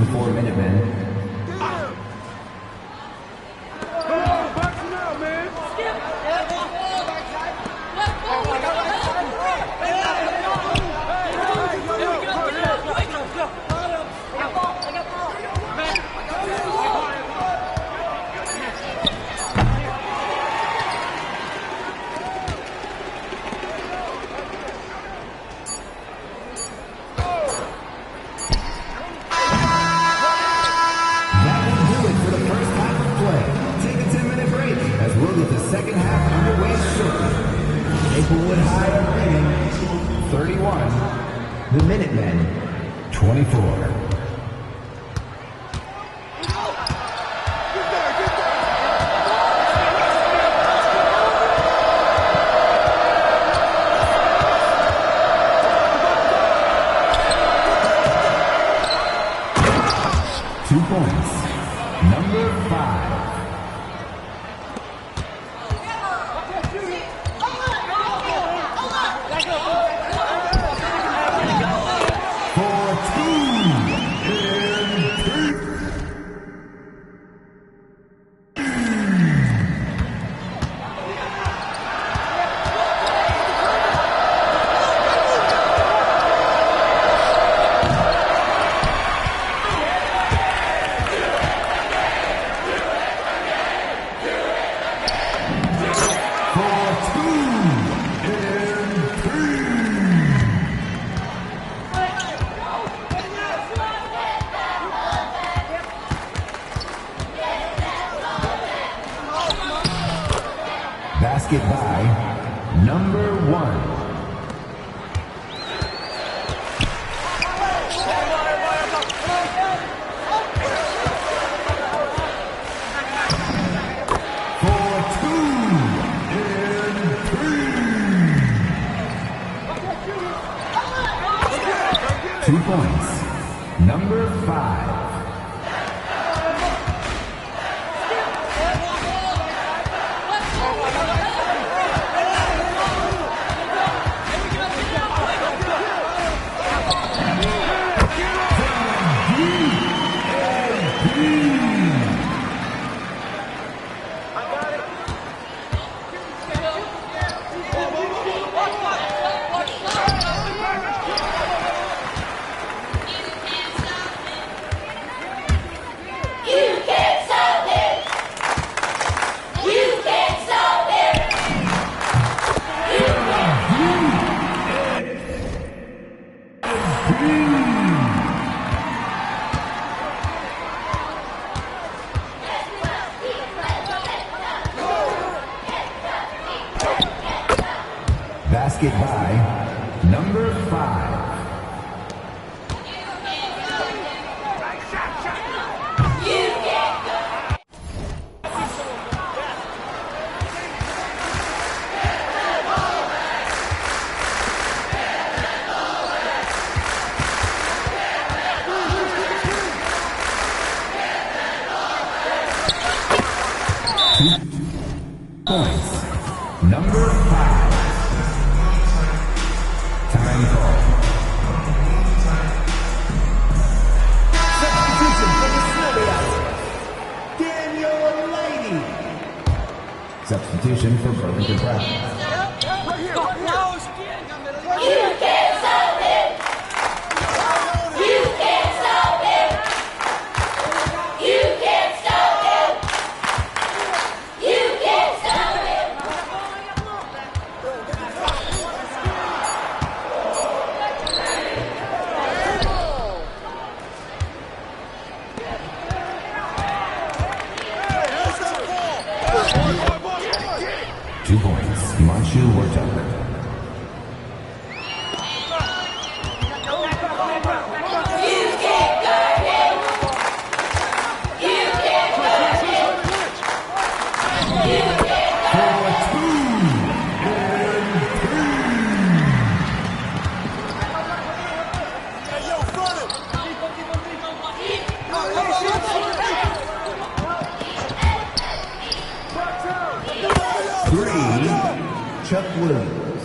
substitution for Minutemen. Second half underway shortly. Maplewood High are leading 31. The Minutemen 24. Number 5. Basket by number 1. Number 5. Basket by number 5. Number 5. Time call. Substitution for the Snubby Hour. Daniel Lady. Substitution for Burlington Brown. You can't stop it. You can't stop it. You can't stop it. You can't stop it. 2 points. Himanshu Wartak. Chuck Williams.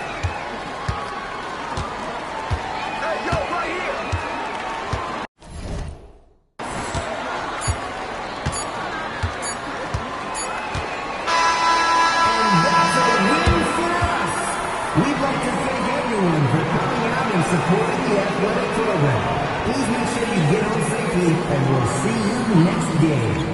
supporting the athletic program. Please make sure you get home safely, and we'll see you next game.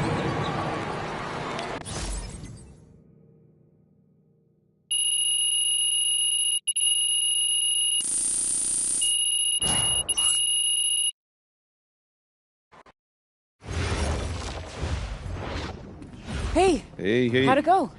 Hey, Hey. how'd it go?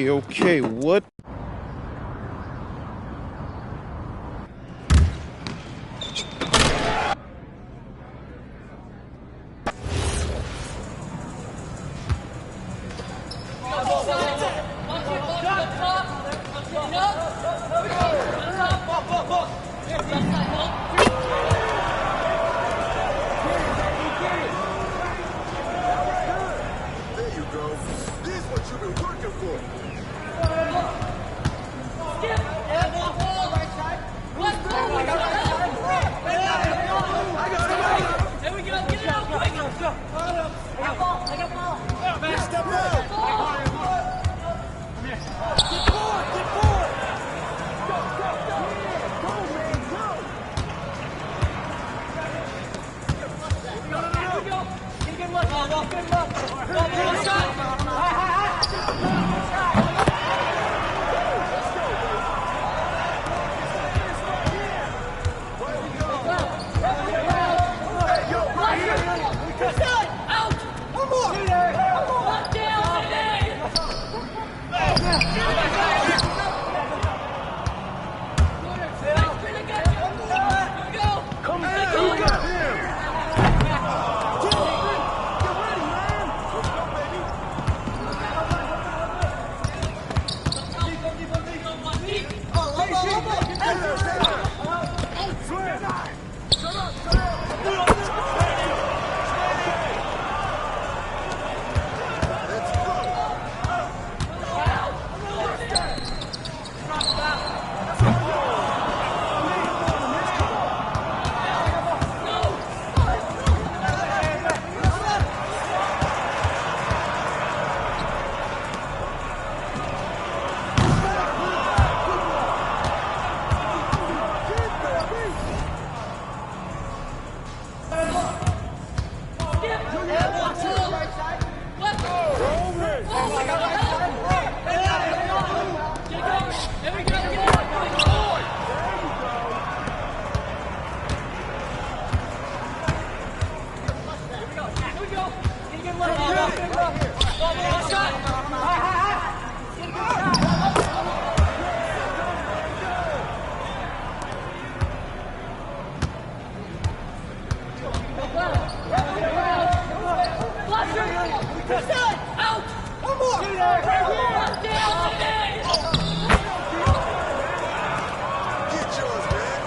Okay, what? There you go. This is what you've been working for. Get yours, man.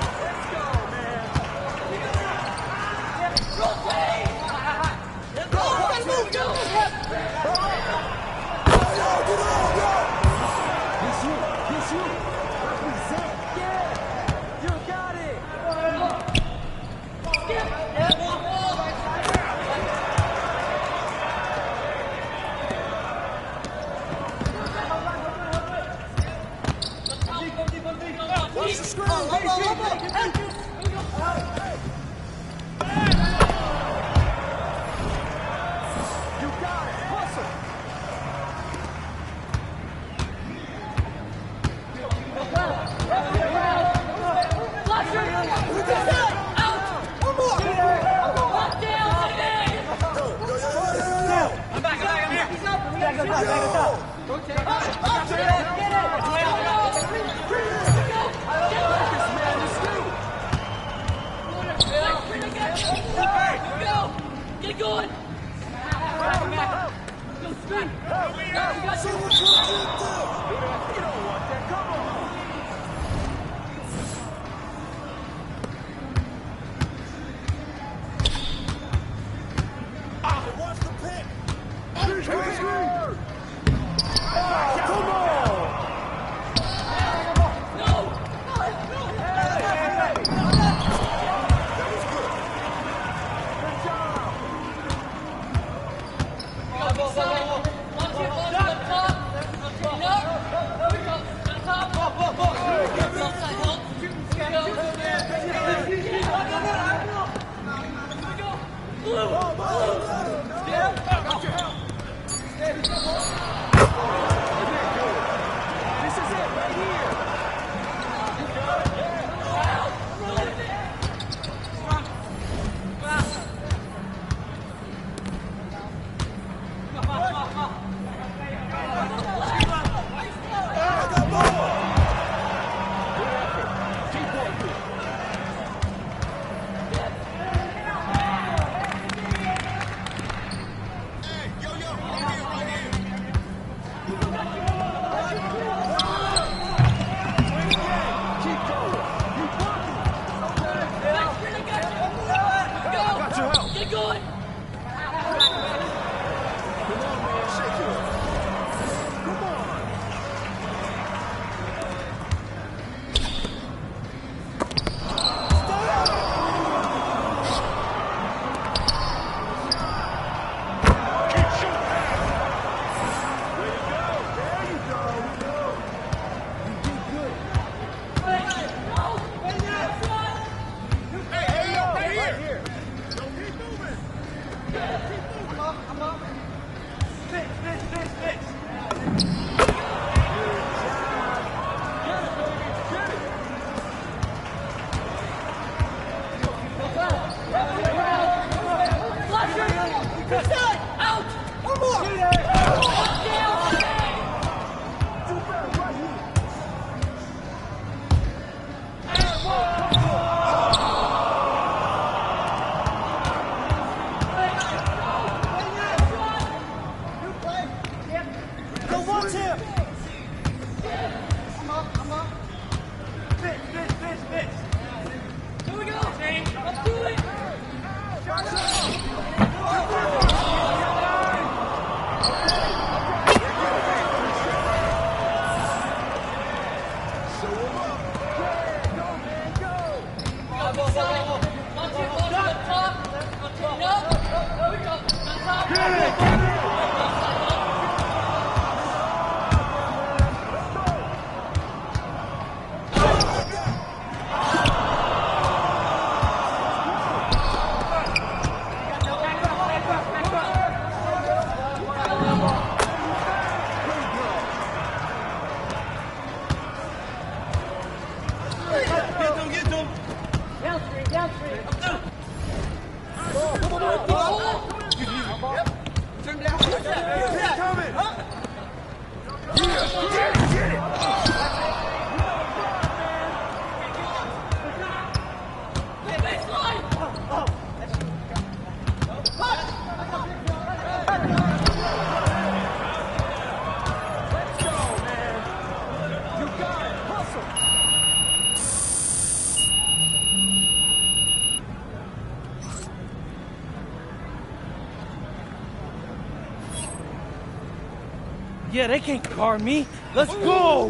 Yeah, they can't guard me. Let's go.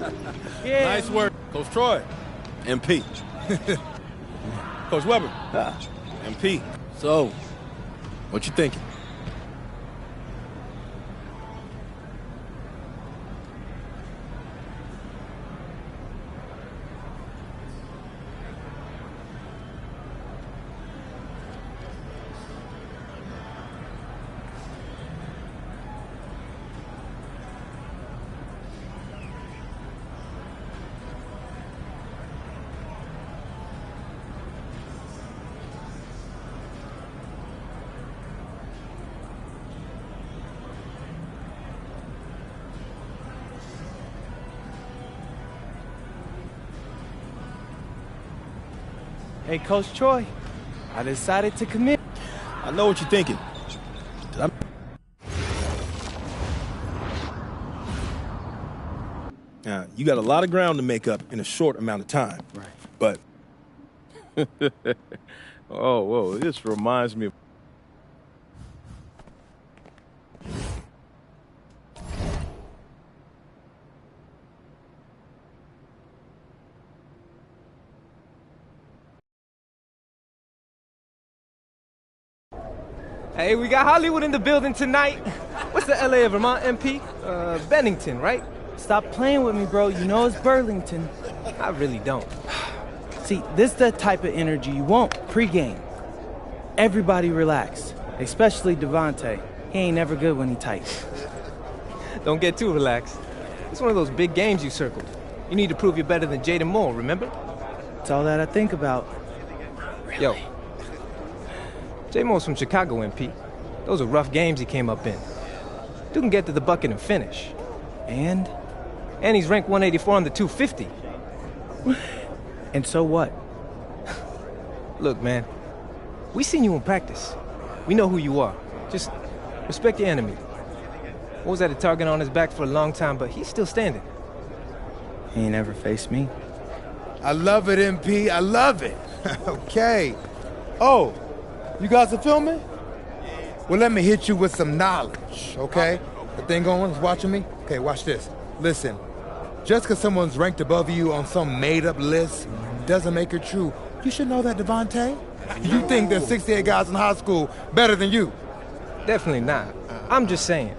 Yeah. Nice work, Coach Troy. MP. Coach Weber. MP. So, what you thinking? Hey, Coach Troy, I decided to commit. I know what you're thinking. You got a lot of ground to make up in a short amount of time. Right. But Oh, whoa, this reminds me of... Hey, we got Hollywood in the building tonight. What's the LA of Vermont MP? Bennington, right? Stop playing with me, bro. You know it's Burlington. I really don't. See, this is the type of energy you want pre-game. Everybody relax. Especially Devontae. He ain't never good when he tight. Don't get too relaxed. It's one of those big games you circled. You need to prove you're better than Jaden Moore, remember? It's all that I think about. Yo, J Moore's from Chicago, MP. Those are rough games he came up in. Dude can get to the bucket and finish. And he's ranked 184 on the 250. And so what? Look, man, we seen you in practice. We know who you are. Just respect your enemy. What was that, a target on his back for a long time, but he's still standing. He ain't ever faced me. I love it, MP. I love it. Okay. Oh, you guys are filming? Well, let me hit you with some knowledge, okay? The thing going is watching me? Okay, watch this. Listen, just because someone's ranked above you on some made-up list doesn't make it true. You should know that, Devontae. You think there's 68 guys in high school better than you? Definitely not. I'm just saying.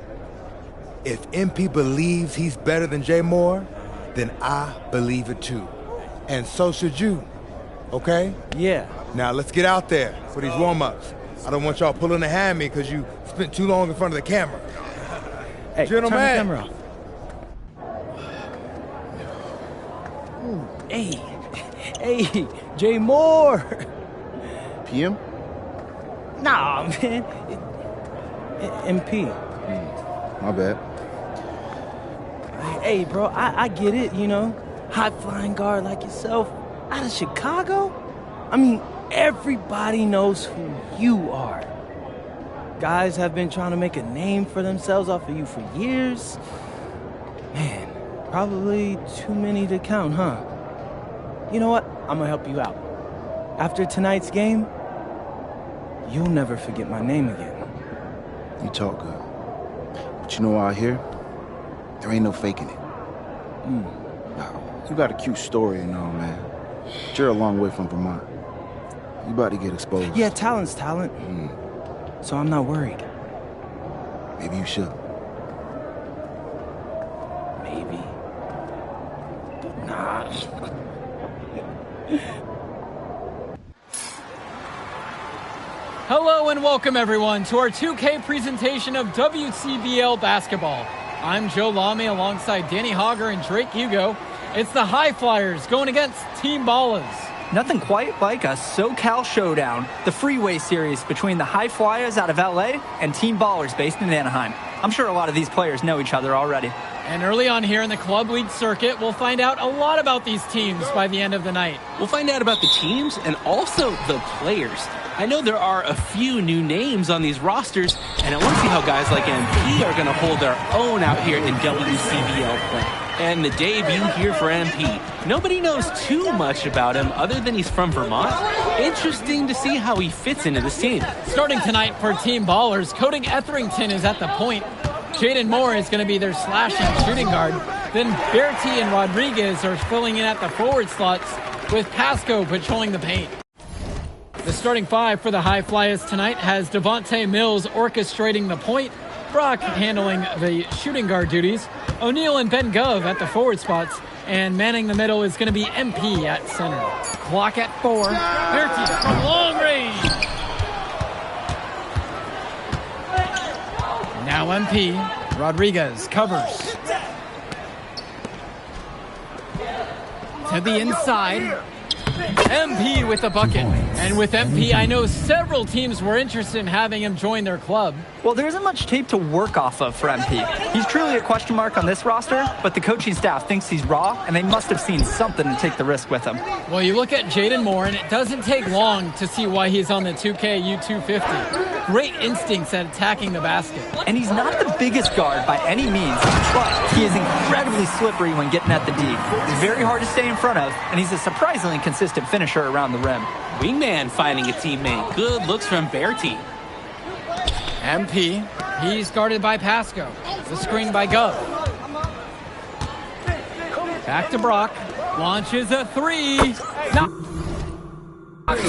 If MP believes he's better than Jay Moore, then I believe it too. And so should you, okay? Yeah. Now let's get out there for these warm-ups. I don't want y'all pulling a hammy because you spent too long in front of the camera. Hey, Gentlemen. turn the camera off. Ooh, hey, Jay Moore. PM? Nah, man. MP. My bad. Hey, bro, I get it, you know. High-flying guard like yourself out of Chicago? I mean, everybody knows who you are. Guys have been trying to make a name for themselves off of you for years. Man, probably too many to count, huh? You know what? I'm gonna help you out. After tonight's game, you'll never forget my name again. You talk good. But you know out here, there ain't no faking it. Now, you got a cute story and all, man. But you're a long way from Vermont. You about to get exposed. Yeah, talent's talent. So I'm not worried. Maybe you should. Maybe. Nah. Hello and welcome everyone to our 2K presentation of WCBL basketball. I'm Joe Lamy alongside Danny Hogger and Drake Hugo. It's the High Flyers going against Team Ballers. Nothing quite like a SoCal showdown, the freeway series between the High Flyers out of LA and Team Ballers based in Anaheim. I'm sure a lot of these players know each other already. And early on here in the Club League circuit, we'll find out a lot about these teams by the end of the night. We'll find out about the teams and also the players. I know there are a few new names on these rosters, and I want to see how guys like MP are going to hold their own out here in WCBL play. And the debut here for MP. Nobody knows too much about him other than he's from Vermont. Interesting to see how he fits into this team. Starting tonight for Team Ballers, Cody Etherington is at the point. Jaden Moore is going to be their slashing shooting guard. Then Bertie and Rodriguez are filling in at the forward slots with Pasco patrolling the paint. The starting five for the High Flyers tonight has Devontae Mills orchestrating the point, Brock handling the shooting guard duties, O'Neal and Ben Gov at the forward spots, and manning the middle is going to be MP at center. Clock at 4. Bertie from long range. Now MP. Rodriguez covers. To the inside. MP with the bucket. And with MP, I know several teams were interested in having him join their club. Well, there isn't much tape to work off of for MP. He's truly a question mark on this roster, but the coaching staff thinks he's raw, and they must have seen something to take the risk with him. Well, you look at Jaden Moore, and it doesn't take long to see why he's on the 2K U250. Great instincts at attacking the basket. And he's not the biggest guard by any means, but he is incredibly slippery when getting at the D. He's very hard to stay in front of, and he's a surprisingly consistent finisher around the rim. Wingman finding a teammate. Good looks from Bertie. MP, he's guarded by Pasco. The screen by Gov. Back to Brock. Launches a three.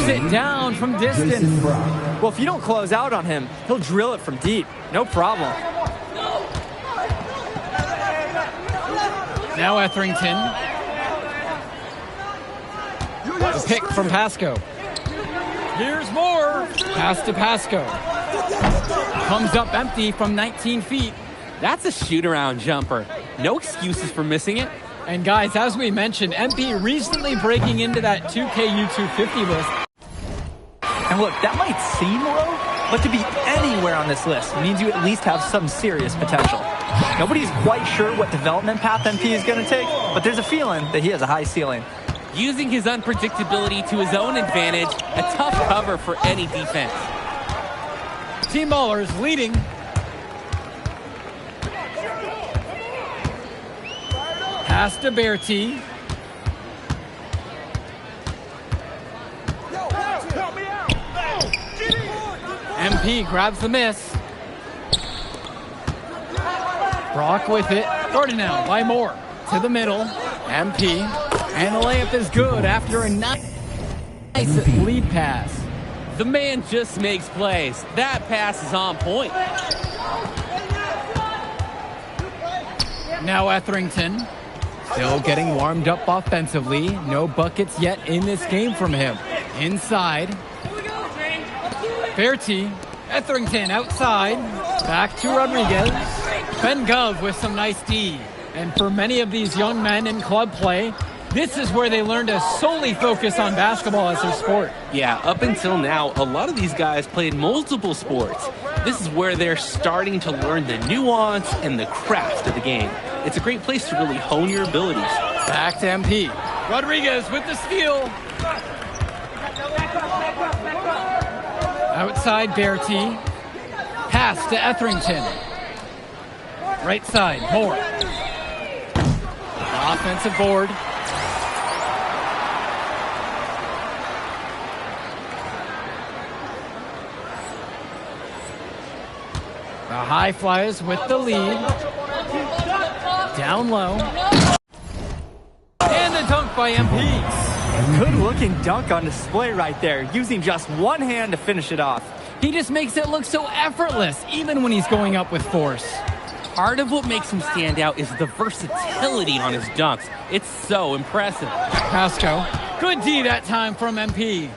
Sit down from distance. Well, if you don't close out on him, he'll drill it from deep. No problem. Now Etherington. The pick from Pasco. Here's Moore. Pass to Pasco. Comes up empty from 19 feet. That's a shoot-around jumper. No excuses for missing it. And guys, as we mentioned, MP recently breaking into that 2K U250 list. And look, that might seem low, but to be anywhere on this list means you at least have some serious potential. Nobody's quite sure what development path MP is going to take, but there's a feeling that he has a high ceiling. Using his unpredictability to his own advantage, a tough cover for any defense. Team Ballers leading. Pass to Berti. MP grabs the miss. Brock with it. Guarded now by Moore. To the middle. MP. And the layup is good after a nice lead pass. The man just makes plays. That pass is on point. Now Etherington. Still getting warmed up offensively. No buckets yet in this game from him. Inside. Berti. Etherington outside. Back to Rodriguez. Ben Gov with some nice D. And for many of these young men in club play, this is where they learn to solely focus on basketball as their sport. Yeah, up until now, a lot of these guys played multiple sports. This is where they're starting to learn the nuance and the craft of the game. It's a great place to really hone your abilities. Back to MP. Rodriguez with the steal. Outside Berti. Pass to Etherington. Right side, Moore. Offensive board. The High Flyers with the lead. Down low. And the dunk by MP. Good looking dunk on display right there, using just one hand to finish it off. He just makes it look so effortless, even when he's going up with force. Part of what makes him stand out is the versatility on his dunks. It's so impressive. Pasco. Good D that time from MP.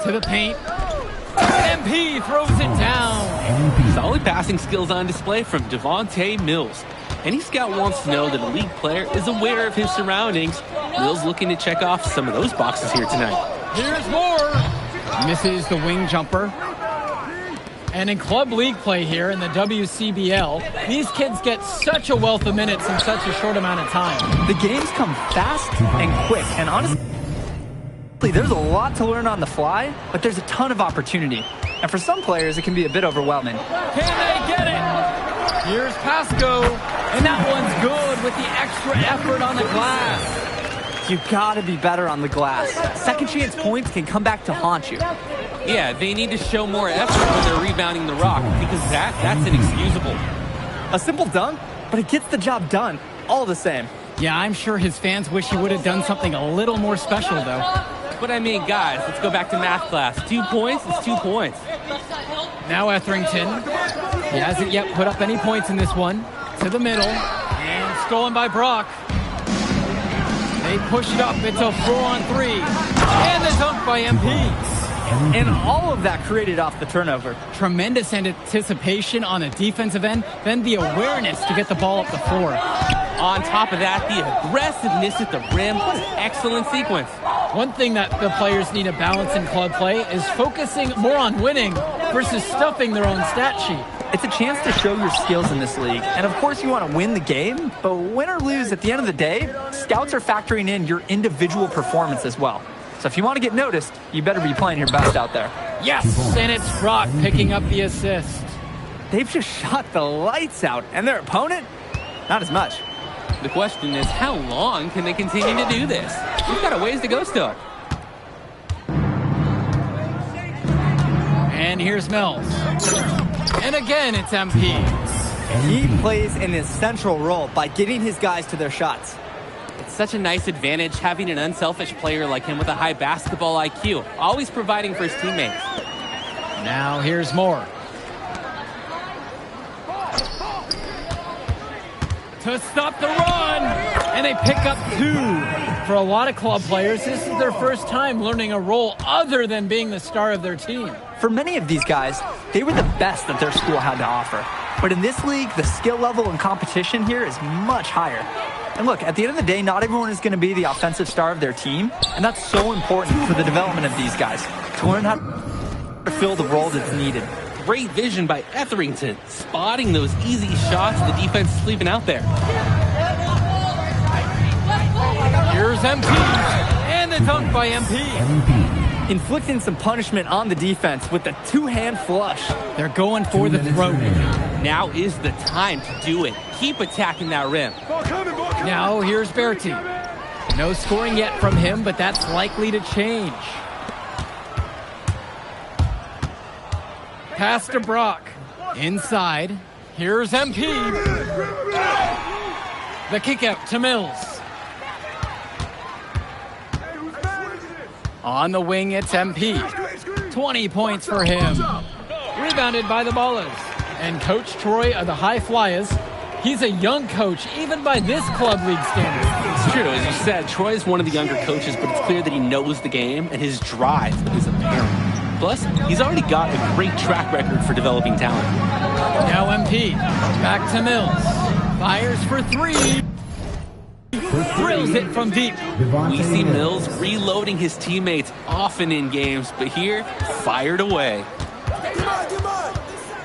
To the paint. MP throws it down. Solid passing skills on display from Devontae Mills. Any scout wants to know that a league player is aware of his surroundings. Mills looking to check off some of those boxes here tonight. Here's more. Misses the wing jumper. And in club league play here in the WCBL, these kids get such a wealth of minutes in such a short amount of time. The games come fast and quick, and honestly, there's a lot to learn on the fly, but there's a ton of opportunity. And for some players, it can be a bit overwhelming. Can they get it? Here's Pasco, and that one's good with the extra effort on the glass. You gotta be better on the glass. Second chance points can come back to haunt you. Yeah, they need to show more effort when they're rebounding the rock, because that's inexcusable. A simple dunk, but it gets the job done, all the same. Yeah, I'm sure his fans wish he would have done something a little more special, though. But I mean, guys, let's go back to math class. 2 points is 2 points. Now Etherington. He hasn't yet put up any points in this one. To the middle. And stolen by Brock. They push it up. It's a 4-on-3. And the dunk by MP. And all of that created off the turnover. Tremendous anticipation on the defensive end, then the awareness to get the ball up the floor. On top of that, the aggressiveness at the rim. What an excellent sequence. One thing that the players need to balance in club play is focusing more on winning versus stuffing their own stat sheet. It's a chance to show your skills in this league. And of course you want to win the game, but win or lose, at the end of the day, scouts are factoring in your individual performance as well. So if you want to get noticed, you better be playing your best out there. Yes, and it's Brock picking up the assist. They've just shot the lights out, and their opponent, not as much. The question is, how long can they continue to do this? We've got a ways to go still. And here's Mills. And again, it's MP. He plays an essential role by getting his guys to their shots. It's such a nice advantage having an unselfish player like him with a high basketball IQ, always providing for his teammates. Now here's Moore. To stop the run, and they pick up 2. For a lot of club players, this is their first time learning a role other than being the star of their team. For many of these guys, they were the best that their school had to offer. But in this league, the skill level and competition here is much higher. And look, at the end of the day, not everyone is going to be the offensive star of their team, and that's so important for the development of these guys, to learn how to fill the role that's needed. Great vision by Etherington, spotting those easy shots the defense is leaving out there. Here's MP, and the dunk by MP. Inflicting some punishment on the defense with the two-hand flush. They're going for the throat. Now is the time to do it. Keep attacking that rim. Now here's Berti. No scoring yet from him, but that's likely to change. Pass to Brock. Inside. Here's MP. The kick out to Mills. On the wing, it's MP. 20 points for him. Rebounded by the Ballers. And Coach Troy of the High Flyers, he's a young coach, even by this club league standard. It's true. As you said, Troy is one of the younger coaches, but it's clear that he knows the game, and his drive is apparent. Plus, he's already got a great track record for developing talent. Now MP. Back to Mills. Fires for three. Drills it from deep. We see Mills reloading his teammates often in games, but here, fired away.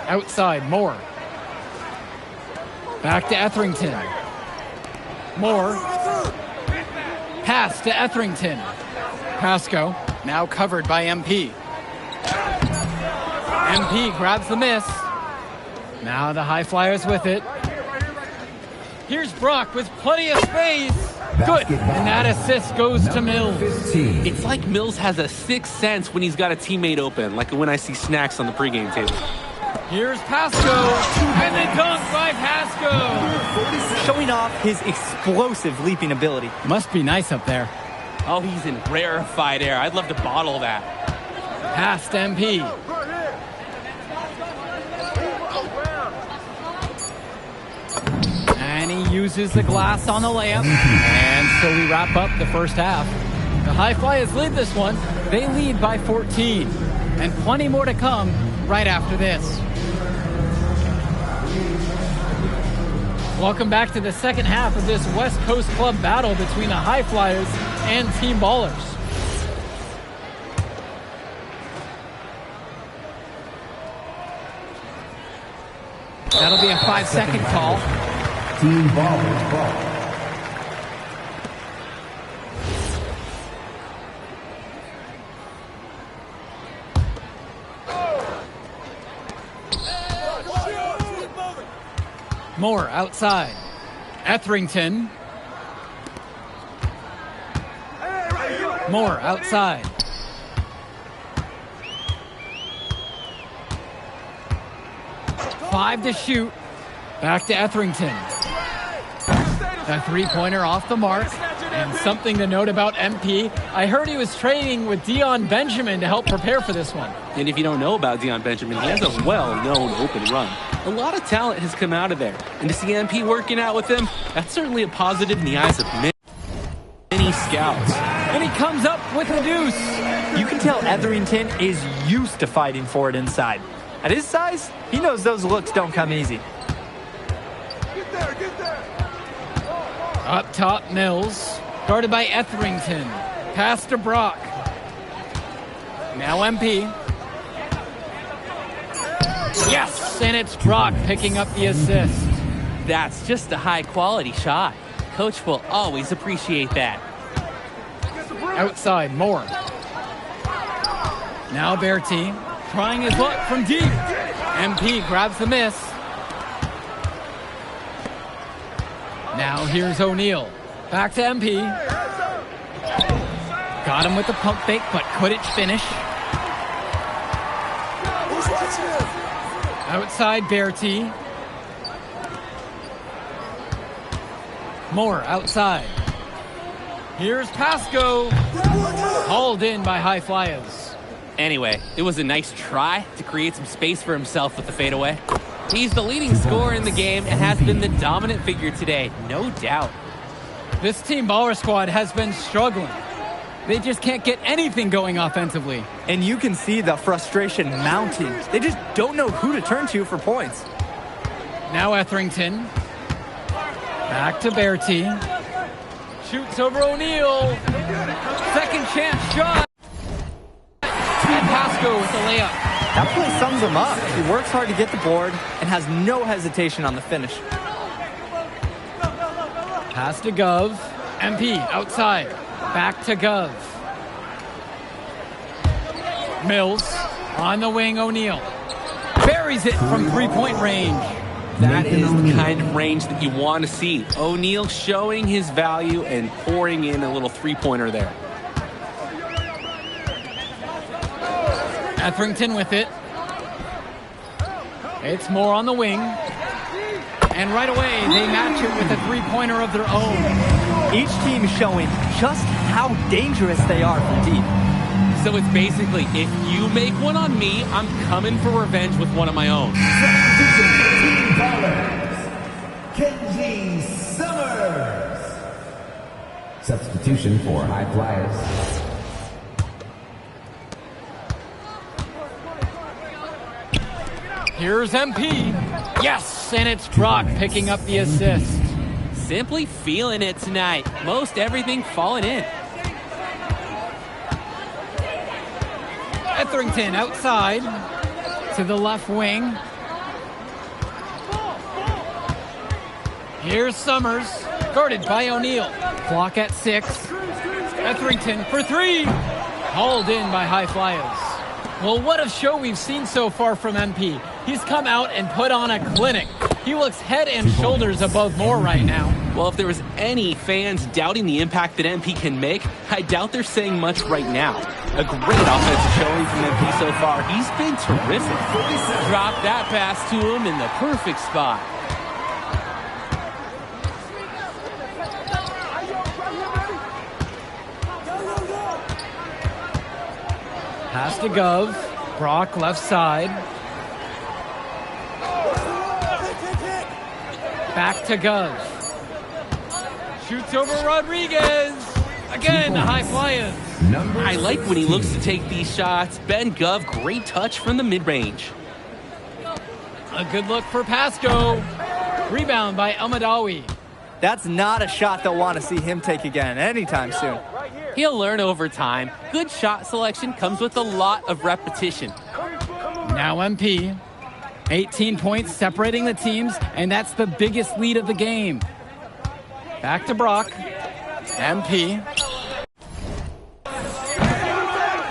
Outside, Moore. Back to Etherington. Moore. Pass to Etherington. Pasco, now covered by MP. MP grabs the miss. Now the High Flyers with it. Here's Brock with plenty of space. Good. And that assist goes to Mills. It's like Mills has a sixth sense when he's got a teammate open, like when I see snacks on the pregame table. Here's Pasco. And the dunk by Pasco. Showing off his explosive leaping ability. Must be nice up there. Oh, he's in rarefied air. I'd love to bottle that. Pass to MP. And he uses the glass on the layup. And so we wrap up the first half. The High Flyers lead this one. They lead by 14. And plenty more to come right after this. Welcome back to the second half of this West Coast Club battle between the High Flyers and Team Ballers. That'll be a 5-second call. Team Ballers ball. Moore outside. Etherington. Moore outside. Five to shoot. Back to Etherington. A three-pointer off the mark. And something to note about MP, I heard he was training with Dion Benjamin to help prepare for this one. And if you don't know about Dion Benjamin, he has a well-known open run. A lot of talent has come out of there. And to see MP working out with him, that's certainly a positive in the eyes of many scouts. And he comes up with the deuce. You can tell Etherington is used to fighting for it inside. At his size, he knows those looks don't come easy. Up top, Mills. Guarded by Etherington. Pass to Brock. Now MP. Yes! And it's Brock picking up the assist. That's just a high-quality shot. Coach will always appreciate that. Outside, Moore. Now Berti. Trying his luck from deep. MP grabs the miss. Now here's O'Neal. Back to MP. Got him with the pump fake, but couldn't finish. Outside Berti. Moore outside. Here's Pasco. Hauled in by High Flyers. Anyway, it was a nice try to create some space for himself with the fadeaway. He's the leading scorer in the game and has been the dominant figure today, no doubt. This Team Baller squad has been struggling. They just can't get anything going offensively. And you can see the frustration mounting. They just don't know who to turn to for points. Now Etherington. Back to Bertie. Shoots over O'Neal. Second chance shot. And Pasco with the layup. That play sums him up. He works hard to get the board and has no hesitation on the finish. Pass to Gov. MP outside. Back to Gov. Mills on the wing, O'Neal. Buries it from three-point range. That is the kind of range that you want to see. O'Neal showing his value and pouring in a little three-pointer there. Etherington with it. It's Moore on the wing. And right away, they match it with a three-pointer of their own. Each team showing just how dangerous they are from deep. So it's basically, if you make one on me, I'm coming for revenge with one of my own. Kenji Summers. Substitution for High Flyers. Here's MP. Yes, and it's Brock picking up the assist. Simply feeling it tonight. Most everything falling in. Etherington outside to the left wing. Here's Summers, guarded by O'Neal. Clock at 6. Etherington for 3. Hauled in by High Flyers. Well, what a show we've seen so far from MP. He's come out and put on a clinic. He looks head and shoulders above Moore right now. Well, if there was any fans doubting the impact that MP can make, I doubt they're saying much right now. A great offensive showing from MP so far. He's been terrific. Drop that pass to him in the perfect spot. Pass to Gov. Brock left side. Back to Gov. Shoots over Rodriguez. Again, High Flyers. I like when he looks to take these shots. Ben Gov, great touch from the mid-range. A good look for Pasco. Rebound by Elmadawi. That's not a shot they'll want to see him take again anytime soon. He'll learn over time. Good shot selection comes with a lot of repetition. Now MP. 18 points separating the teams, and that's the biggest lead of the game. Back to Brock. MP.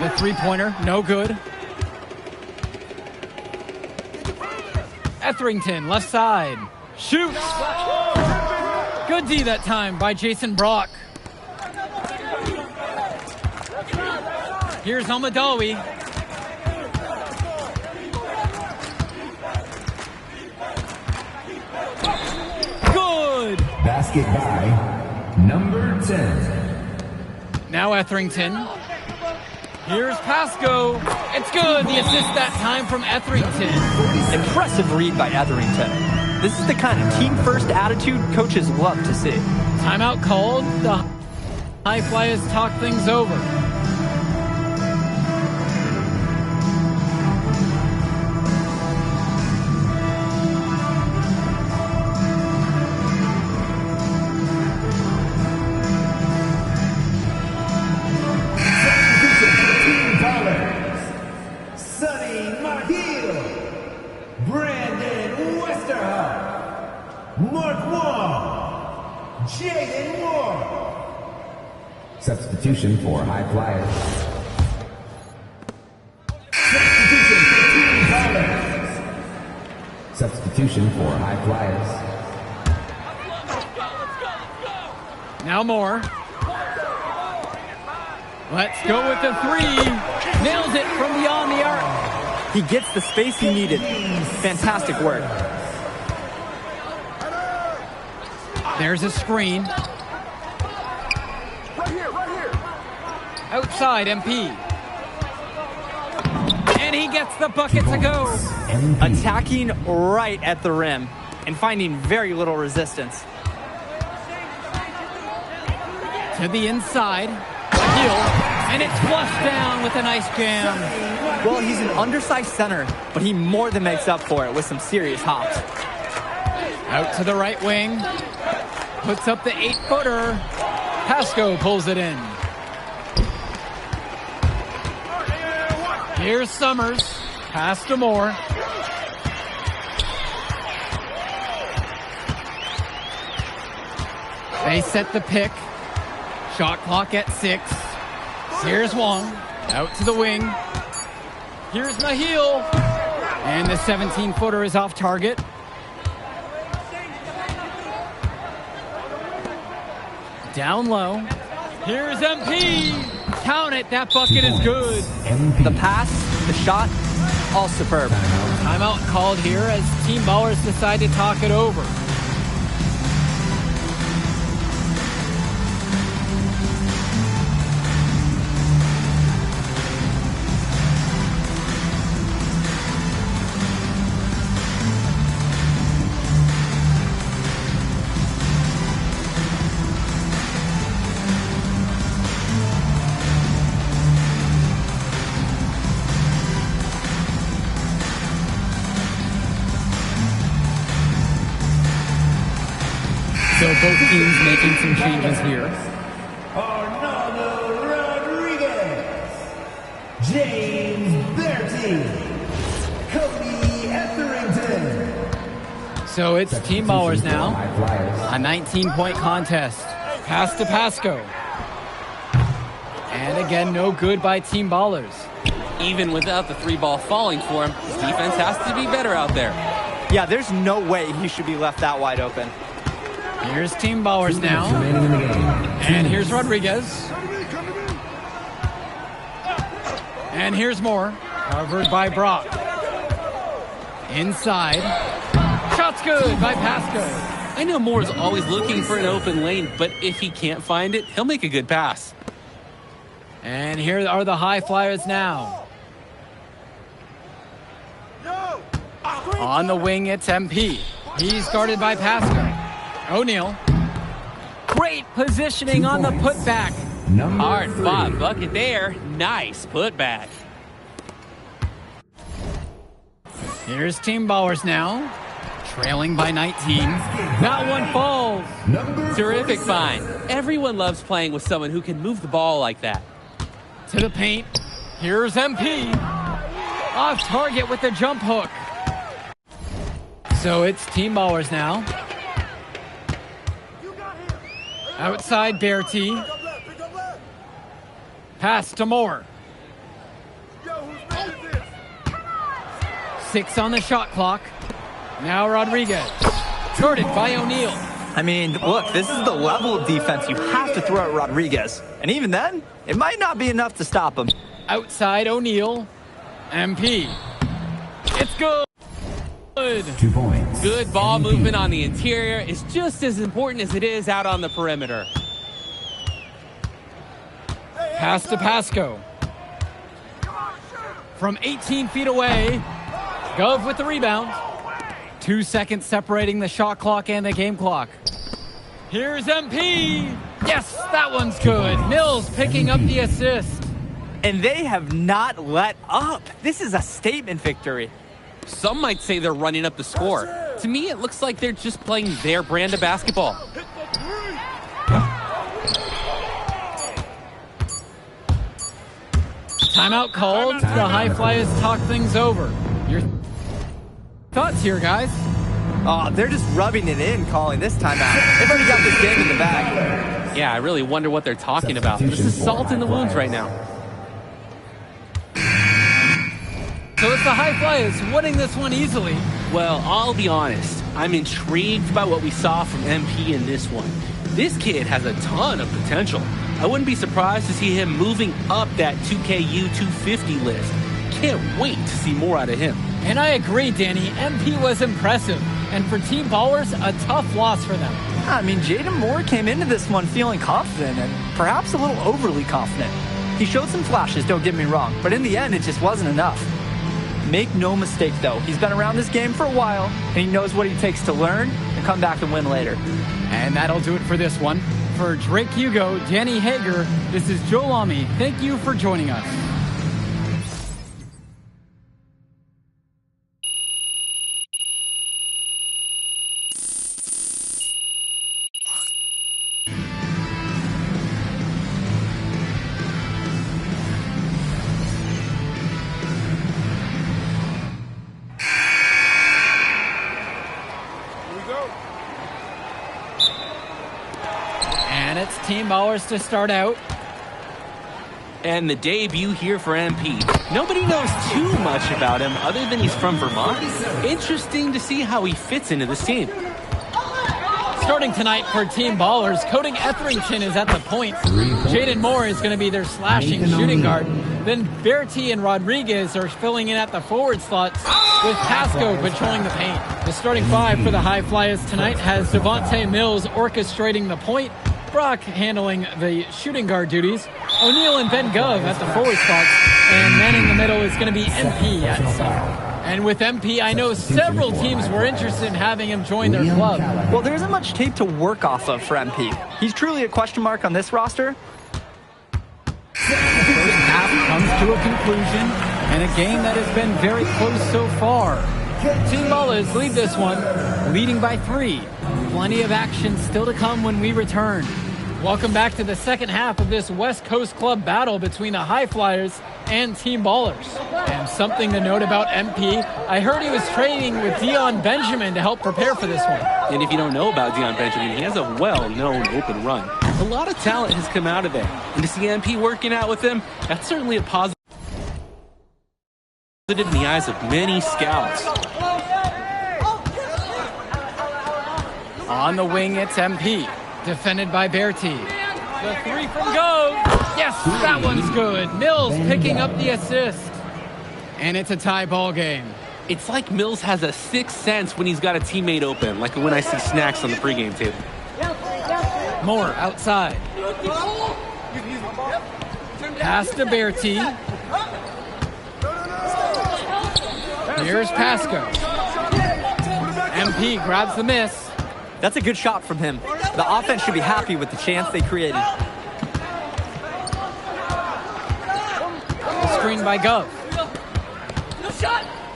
The three-pointer, no good. Etherington, left side. Shoots! Good D that time by Jason Brock. Here's Elmadawi. Good! Basket by number 10. Now Etherington. Here's Pasco. It's good. The assist that time from Etherington. Impressive read by Etherington. This is the kind of team-first attitude coaches love to see. Timeout called. The High Flyers talk things over. Substitution for High Flyers. Substitution for High Flyers. Now Moore. Let's go with the 3. Nails it from beyond the arc. He gets the space he needed. Fantastic work. There's a screen. Outside MP. And he gets the bucket to go. Attacking right at the rim and finding very little resistance. To the inside. Heel. And it's flushed down with a nice jam. Well, he's an undersized center, but he more than makes up for it with some serious hops. Out to the right wing. Puts up the 8-footer. Pasco pulls it in. Here's Summers. Pass to Moore. They set the pick. Shot clock at 6. Here's Wong. Out to the wing. Here's Nahil. And the 17-footer is off target. Down low. Here's MP. Count it. That bucket is good. The pass, the shot, all superb. Timeout called here as Team Ballers decide to talk it over. So both teams making some changes here. Arnaldo Rodriguez, James Bertie, Cody Etherington. So it's Team Ballers now. A 19-point contest. Pass to Pasco. And again, no good by Team Ballers. Even without the 3-ball falling for him, his defense has to be better out there. Yeah, there's no way he should be left that wide open. Here's Team Ballers now. And here's Rodriguez. And here's Moore. Covered by Brock. Inside. Shot's good by Pasco. I know Moore's always looking for an open lane, but if he can't find it, he'll make a good pass. And here are the high flyers now. On the wing, it's MP. He's guarded by Pasco. O'Neal. Great positioning on the putback. Hard fought bucket there. Nice putback. Here's Team Ballers now. Trailing by 19. That one falls. Terrific find. Everyone loves playing with someone who can move the ball like that. To the paint. Here's MP. Off target with the jump hook. So it's Team Ballers now. Outside Bertie. Pass to Moore. 6 on the shot clock. Now Rodriguez. Guarded by O'Neal. I mean, look, this is the level of defense you have to throw at Rodriguez. And even then, it might not be enough to stop him. Outside O'Neal. MP. It's good. 2 points. Good ball movement on the interior is just as important as it is out on the perimeter. Pass to Pasco. From 18 feet away. Gov with the rebound. 2 seconds separating the shot clock and the game clock. Here's MP. Yes, that one's good. Mills picking up the assist. And they have not let up. This is a statement victory. Some might say they're running up the score. To me, it looks like they're just playing their brand of basketball. Timeout called. The High Flyers talk things over. Your thoughts here, guys? Oh, they're just rubbing it in, calling this timeout. They've already got this game in the bag. Yeah, I really wonder what they're talking about. This is salt in the wounds right now. So it's the High Flyers winning this one easily. Well, I'll be honest. I'm intrigued by what we saw from MP in this one. This kid has a ton of potential. I wouldn't be surprised to see him moving up that 2KU 250 list. Can't wait to see more out of him. And I agree, Danny. MP was impressive. And for Team Ballers, a tough loss for them. I mean, Jaden Moore came into this one feeling confident and perhaps a little overly confident. He showed some flashes, don't get me wrong, but in the end, it just wasn't enough. Make no mistake, though, he's been around this game for a while, and he knows what it takes to learn and come back and win later. And that'll do it for this one. for Drake Hugo, Danny Hager, this is Joe Lamy. Thank you for joining us. And it's Team Ballers to start out. And the debut here for MP. Nobody knows too much about him other than he's from Vermont. Interesting to see how he fits into this team. Starting tonight for Team Ballers, Cody Etherington is at the point. Jaden Moore is going to be their slashing shooting guard. Then Bertie and Rodriguez are filling in at the forward slots, with Pasco patrolling the paint. The starting five for the High Flyers tonight has Devontae Mills orchestrating the point, Brock handling the shooting guard duties, O'Neal and Ben Gov at the forward spots, and manning the middle is going to be MP at center. And with MP, I know several teams were interested in having him join their club. Well, there isn't much tape to work off of for MP. He's truly a question mark on this roster. The first half comes to a conclusion, and a game that has been very close so far. Team Ballers lead this one, leading by 3. Plenty of action still to come when we return. Welcome back to the second half of this West Coast Club battle between the High Flyers and Team Ballers. And something to note about MP, I heard he was training with Dion Benjamin to help prepare for this one. And if you don't know about Dion Benjamin, he has a well-known open run. A lot of talent has come out of there. And to see MP working out with him, that's certainly a positive in the eyes of many scouts. On the wing, it's MP. Defended by Bertie. The three from Go. Yes, that one's good. Mills picking up the assist. And it's a tie ball game. It's like Mills has a sixth sense when he's got a teammate open, like when I see Snacks on the pregame table. Moore outside. Pass to Bertie. Here's Pasco. MP grabs the miss. That's a good shot from him. The offense should be happy with the chance they created. The screen by Gov.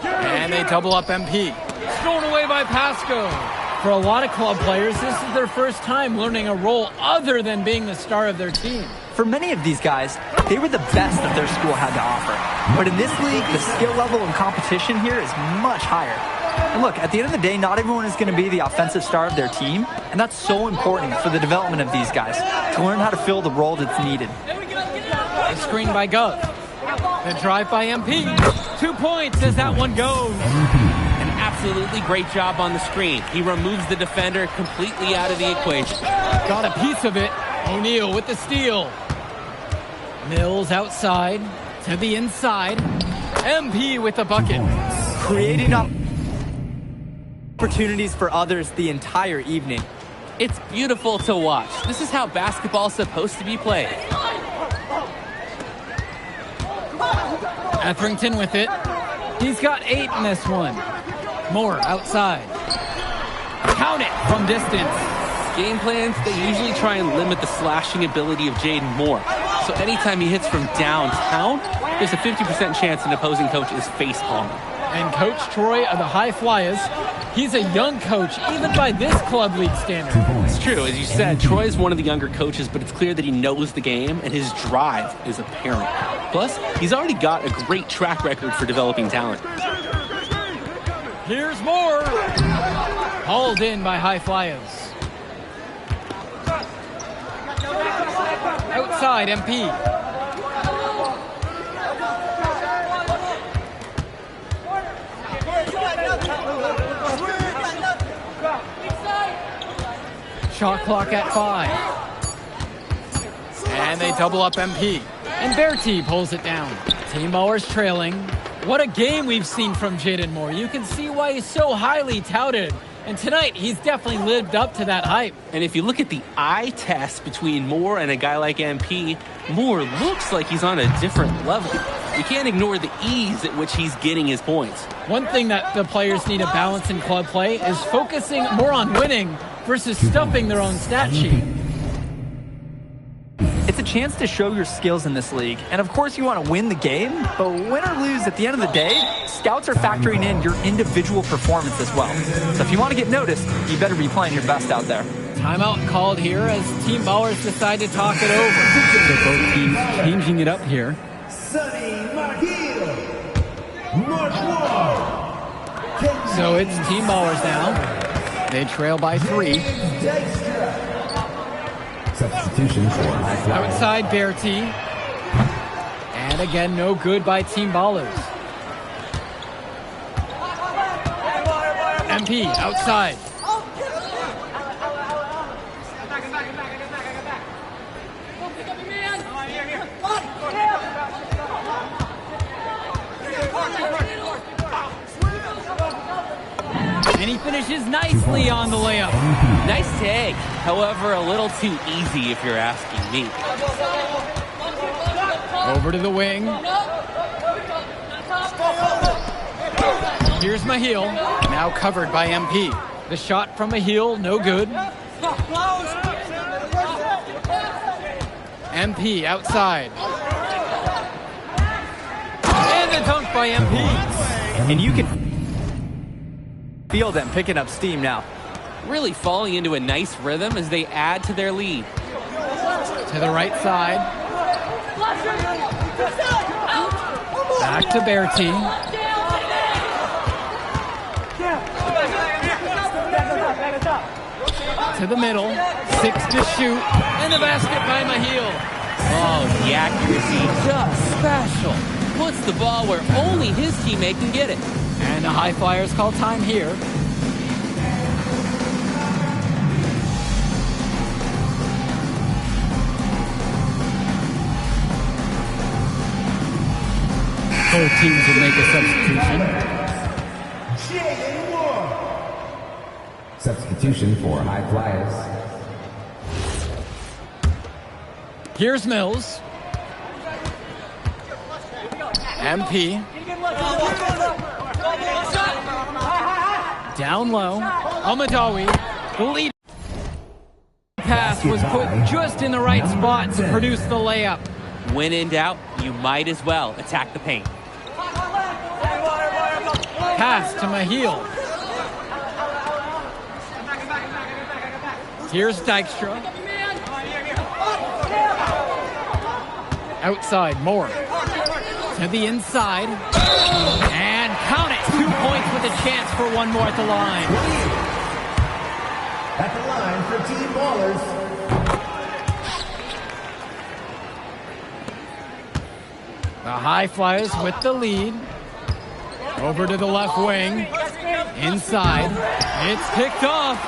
And they double up MP. Stolen away by Pasco. For a lot of club players, this is their first time learning a role other than being the star of their team. For many of these guys, they were the best that their school had to offer. But in this league, the skill level and competition here is much higher. And look, at the end of the day, not everyone is going to be the offensive star of their team, and that's so important for the development of these guys, to learn how to fill the role that's needed. The screen by Gov. The drive by MP. 2 points as that one goes. An absolutely great job on the screen. He removes the defender completely out of the equation. Got a piece of it. O'Neal with the steal. Mills outside to the inside. MP with the bucket. Creating opportunities for others the entire evening. It's beautiful to watch. This is how basketball's supposed to be played. Etherington with it. He's got 8 in this one. Moore outside. Count it from distance. Game plans, they usually try and limit the slashing ability of Jaden Moore. So anytime he hits from downtown, there's a 50% chance an opposing coach is face-palming. And Coach Troy of the High Flyers, he's a young coach, even by this club league standard. It's true. As you said, Troy is one of the younger coaches, but it's clear that he knows the game, and his drive is apparent. Plus, he's already got a great track record for developing talent. Here's Moore. Hauled in by High Flyers. Outside, MP. Shot clock at 5. And they double up MP. And Bertie pulls it down. Team Ballers trailing. What a game we've seen from Jaden Moore. You can see why he's so highly touted. And tonight, he's definitely lived up to that hype. And if you look at the eye test between Moore and a guy like MP, Moore looks like he's on a different level. You can't ignore the ease at which he's getting his points. One thing that the players need to balance in club play is focusing more on winning versus stuffing their own stat sheet. It's a chance to show your skills in this league. And of course you want to win the game, but win or lose, at the end of the day, scouts are factoring in your individual performance as well. So if you want to get noticed, you better be playing your best out there. Timeout called here as Team Ballers decide to talk it over. So both teams changing it up here. Sonny Margil. Mark Ward. So it's Team Ballers now. They trail by 3. Substitution for high flyers. Outside Berti. And again, no good by Team Ballers. MP outside. And he finishes nicely on the layup. Nice tag. However, a little too easy if you're asking me. Over to the wing. Here's Mahil, now covered by MP. The shot from Mahil, no good. MP outside. And the dunk by MP. And you can feel them picking up steam now. Really falling into a nice rhythm as they add to their lead. To the right side. Back to Berti. To the middle. 6 to shoot. And the basket by Mahil. Oh, the accuracy, just special. Puts the ball where only his teammate can get it. And the High Flyers call time here. Both teams will make a substitution. Substitution for high flyers. Here's Mills. MP. Down low. Amadawi. The lead pass was put just in the right spot to produce the layup. When in doubt, you might as well attack the paint. Pass to Mahil. Here's Dykstra. Outside, Moore. To the inside. And count it. 2 points with a chance for one more at the line. At the line for Team Ballers. The High Flyers with the lead. Over to the left wing. Inside. It's picked off.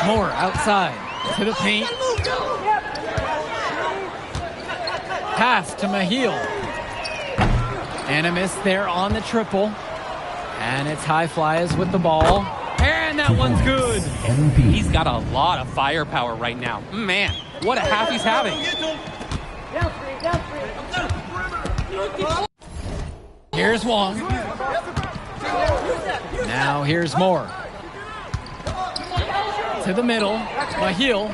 Moore outside. To the paint. Pass to Mahil. And a miss there on the triple. And it's High Flyers with the ball. And that one's good. He's got a lot of firepower right now. Man, what a half he's having. Here's Wong. Now here's Moore. To the middle. Mahil.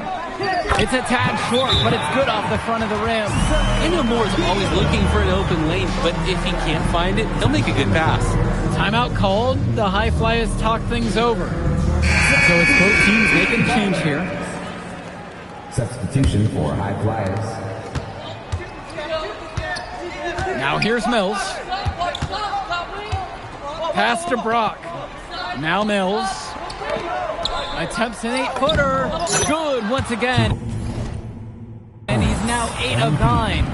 It's a tad short, but it's good off the front of the rim. I know Moore's always looking for an open lane, but if he can't find it, he'll make a good pass. Timeout called. The High Flyers talk things over. So it's both teams making a change here. Substitution for high flyers. Now here's Mills. Pass to Brock. Now Mills. Attempts an 8-footer. Good once again. And he's now 8 of 9.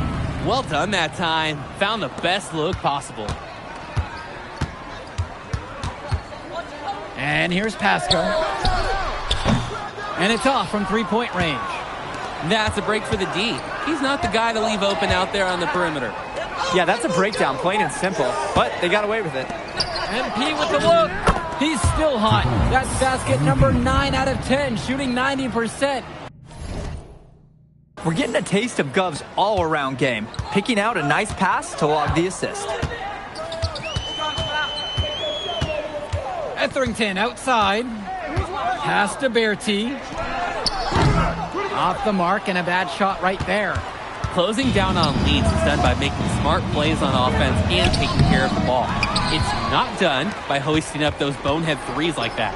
Well done that time. Found the best look possible. And here's Pasco. And it's off from 3-point range. That's a break for the D. He's not the guy to leave open out there on the perimeter. Yeah, that's a breakdown, plain and simple. But they got away with it. MP with the look. He's still hot. That's basket number 9 out of 10, shooting 90%. We're getting a taste of Gov's all-around game, picking out a nice pass to log the assist. Etherington outside. Pass to Bertie. Off the mark and a bad shot right there. Closing down on leads is done by making smart plays on offense and taking care of the ball. It's not done by hoisting up those bonehead threes like that.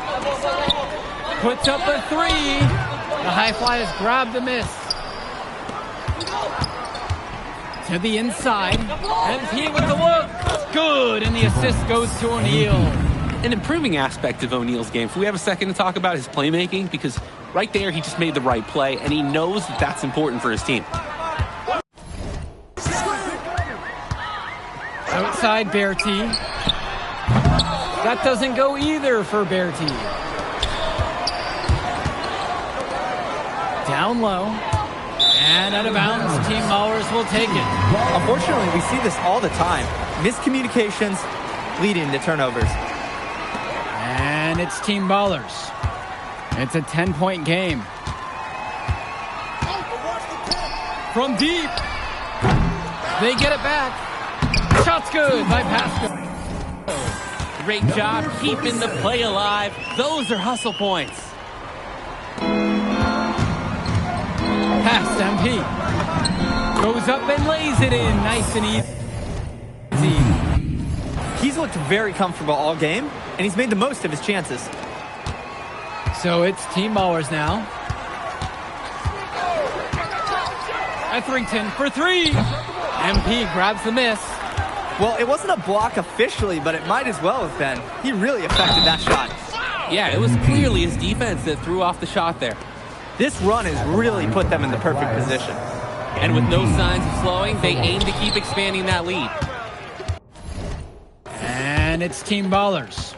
Puts up a three. The high flyers grab the miss. To the inside. MP with the look. Good, and the assist goes to O'Neal. An improving aspect of O'Neal's game. If we have a second to talk about his playmaking, because right there he just made the right play, and he knows that that's important for his team. Outside Bertie. That doesn't go either for Bertie. Down low. And out of bounds, Team Ballers will take it. Unfortunately, we see this all the time. Miscommunications leading to turnovers. And it's Team Ballers. It's a 10-point game. From deep. They get it back. Shot's good by Pascal. Great job keeping the play alive. Those are hustle points. Pass MP. Goes up and lays it in. Nice and easy. He's looked very comfortable all game, and he's made the most of his chances. So it's Team Ballers now. Etherington for three. MP grabs the miss. Well, it wasn't a block officially, but it might as well have been. He really affected that shot. Yeah, it was clearly his defense that threw off the shot there. This run has really put them in the perfect position. And with no signs of slowing, they aim to keep expanding that lead. And it's Team Ballers.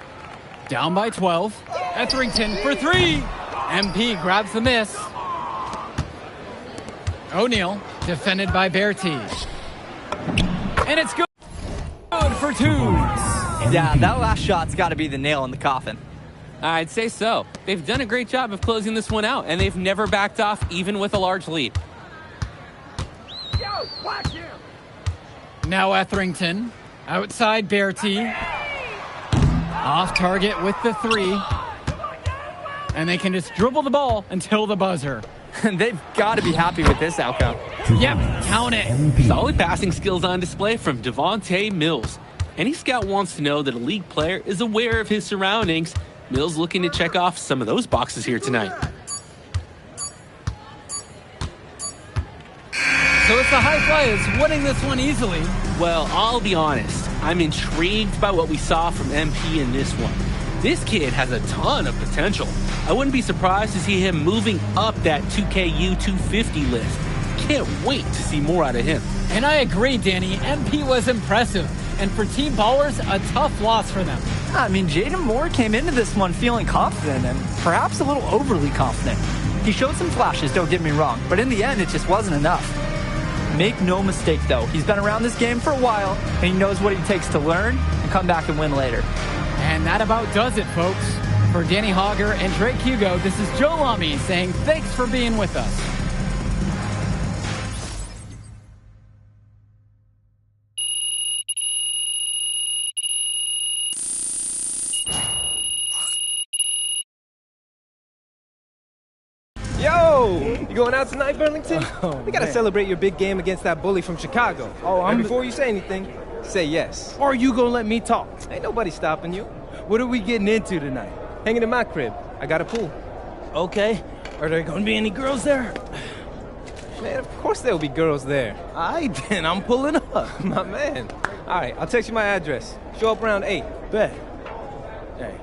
Down by 12. Etherington for three. MP grabs the miss. O'Neal defended by Bertie. And it's good for two. Yeah, that last shot's got to be the nail in the coffin. I'd say so. They've done a great job of closing this one out, and they've never backed off, even with a large lead. Now Etherington. Outside Bertie. Off target with the three. And they can just dribble the ball until the buzzer. And they've got to be happy with this outcome. Yep, count it. Solid passing skills on display from Devontae Mills. Any scout wants to know that a league player is aware of his surroundings. Mills looking to check off some of those boxes here tonight. So it's the High Flyers winning this one easily. Well, I'll be honest. I'm intrigued by what we saw from MP in this one. This kid has a ton of potential. I wouldn't be surprised to see him moving up that 2KU 250 list. Can't wait to see more out of him. And I agree, Danny. MP was impressive. And for Team Ballers, a tough loss for them. I mean, Jaden Moore came into this one feeling confident and perhaps a little overly confident. He showed some flashes, don't get me wrong, but in the end, it just wasn't enough. Make no mistake, though, he's been around this game for a while, and he knows what it takes to learn and come back and win later. And that about does it, folks. For Danny Hogger and Drake Hugo, this is Joe Lamy saying thanks for being with us. Yo! You going out tonight, Burlington? We gotta celebrate your big game against that bully from Chicago. And before you say anything, say yes. Or you gonna let me talk? Ain't nobody stopping you. What are we getting into tonight? Hanging in my crib. I got a pool. Okay. Are there gonna be any girls there? Man, of course there'll be girls there. Alright then, I'm pulling up. My man. Alright, I'll text you my address. Show up around 8. Bet. Hey.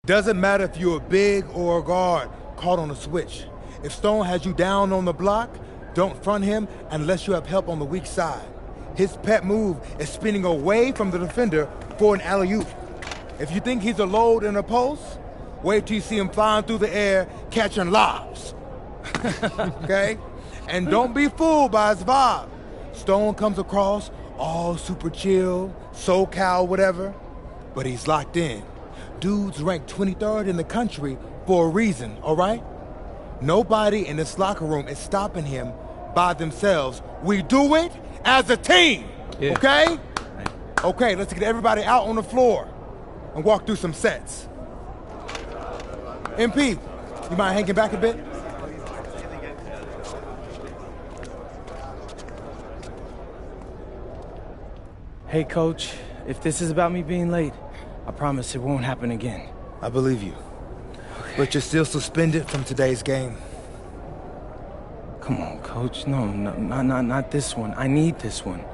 Doesn't matter if you're a big or a guard caught on a switch. If Stone has you down on the block, don't front him unless you have help on the weak side. His pet move is spinning away from the defender for an alley-oop. If you think he's a load in a post, wait till you see him flying through the air catching lobs. Okay? And don't be fooled by his vibe. Stone comes across all super chill, SoCal, whatever, but he's locked in. Dude's ranked 23rd in the country for a reason, all right? Nobody in this locker room is stopping him by themselves. We do it as a team, okay? Okay, let's get everybody out on the floor and walk through some sets. MP, you mind hanging back a bit? Hey, Coach, if this is about me being late, I promise it won't happen again. I believe you. But you're still suspended from today's game. Come on, Coach. No, not this one. I need this one.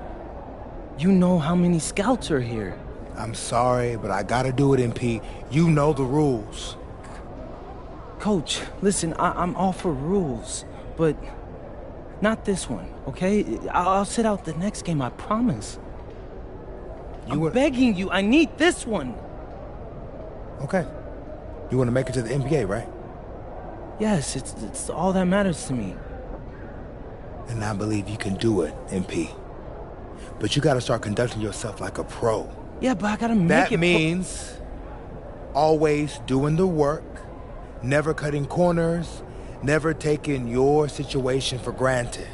You know how many scouts are here. I'm sorry, but I gotta do it, MP. You know the rules. Coach, listen, I'm all for rules, but not this one, okay? I'll sit out the next game, I promise. I'm begging you, I need this one. Okay. You want to make it to the NBA, right? Yes, it's all that matters to me. And I believe you can do it, MP. But you got to start conducting yourself like a pro. Yeah, but I got to make it... That means always doing the work, never cutting corners, never taking your situation for granted.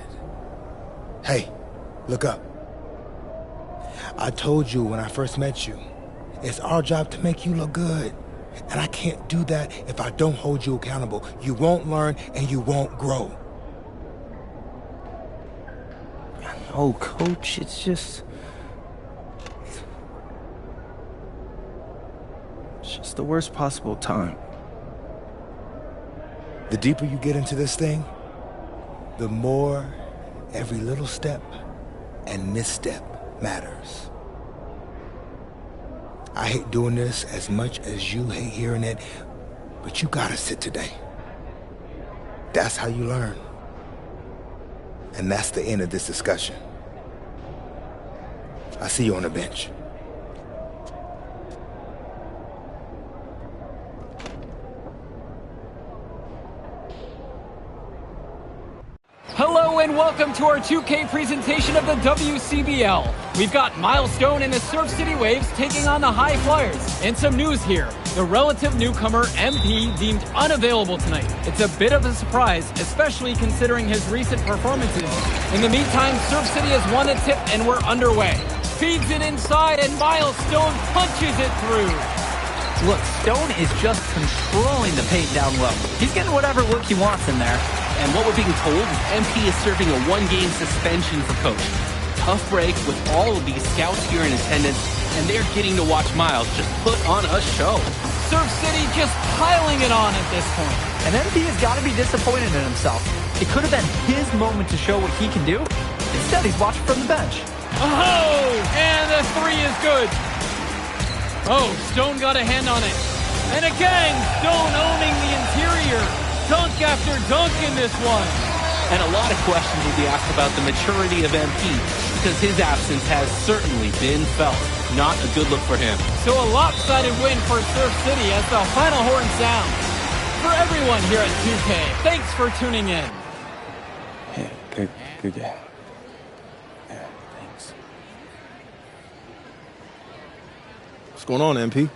Hey, look up. I told you when I first met you, it's our job to make you look good. And I can't do that if I don't hold you accountable. You won't learn and you won't grow. No, Coach, it's just the worst possible time. The deeper you get into this thing, the more every little step and misstep matters. I hate doing this as much as you hate hearing it, but you gotta sit today. That's how you learn. And that's the end of this discussion. I see you on the bench. Hello and welcome to our 2K presentation of the WCBL. We've got Miles Stone and the Surf City Waves taking on the High Flyers. And some news here. The relative newcomer, MP, deemed unavailable tonight. It's a bit of a surprise, especially considering his recent performances. In the meantime, Surf City has won a tip and we're underway. Feeds it inside and Miles Stone punches it through. Look, Stone is just controlling the paint down low. He's getting whatever look he wants in there. And what we're being told is MP is serving a one-game suspension for coach. Tough break with all of these scouts here in attendance, and they're getting to watch Miles just put on a show. Surf City just piling it on at this point. And MP has got to be disappointed in himself. It could have been his moment to show what he can do. Instead, he's watching from the bench. Oh, and the three is good. Oh, Stone got a hand on it. And again, Stone owning the interior. Dunk after dunk in this one. And a lot of questions will be asked about the maturity of MP because his absence has certainly been felt. Not a good look for him. So a lopsided win for Surf City as the final horn sounds. For everyone here at 2K, thanks for tuning in. Yeah, good game. Yeah, thanks. What's going on, MP?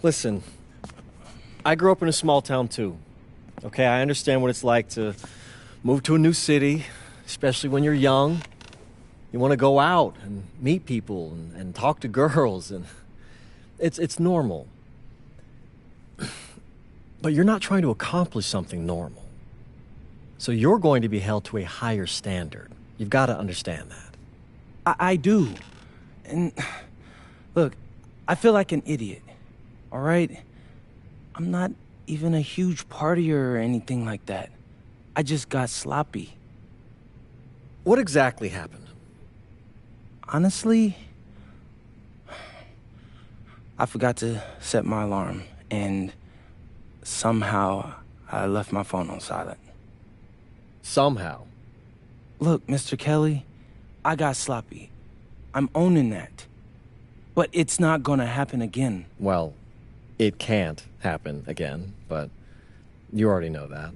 Listen, I grew up in a small town too. Okay, I understand what it's like to move to a new city, especially when you're young. You want to go out and meet people and talk to girls, and it's normal. But you're not trying to accomplish something normal. So you're going to be held to a higher standard. You've got to understand that. I do. And look, I feel like an idiot, all right? I'm not even a huge partier or anything like that. I just got sloppy. What exactly happened? Honestly, I forgot to set my alarm, and somehow I left my phone on silent. Somehow? Look, Mr. Kelly, I got sloppy. I'm owning that. But it's not gonna happen again. Well, it can't happen again, but you already know that.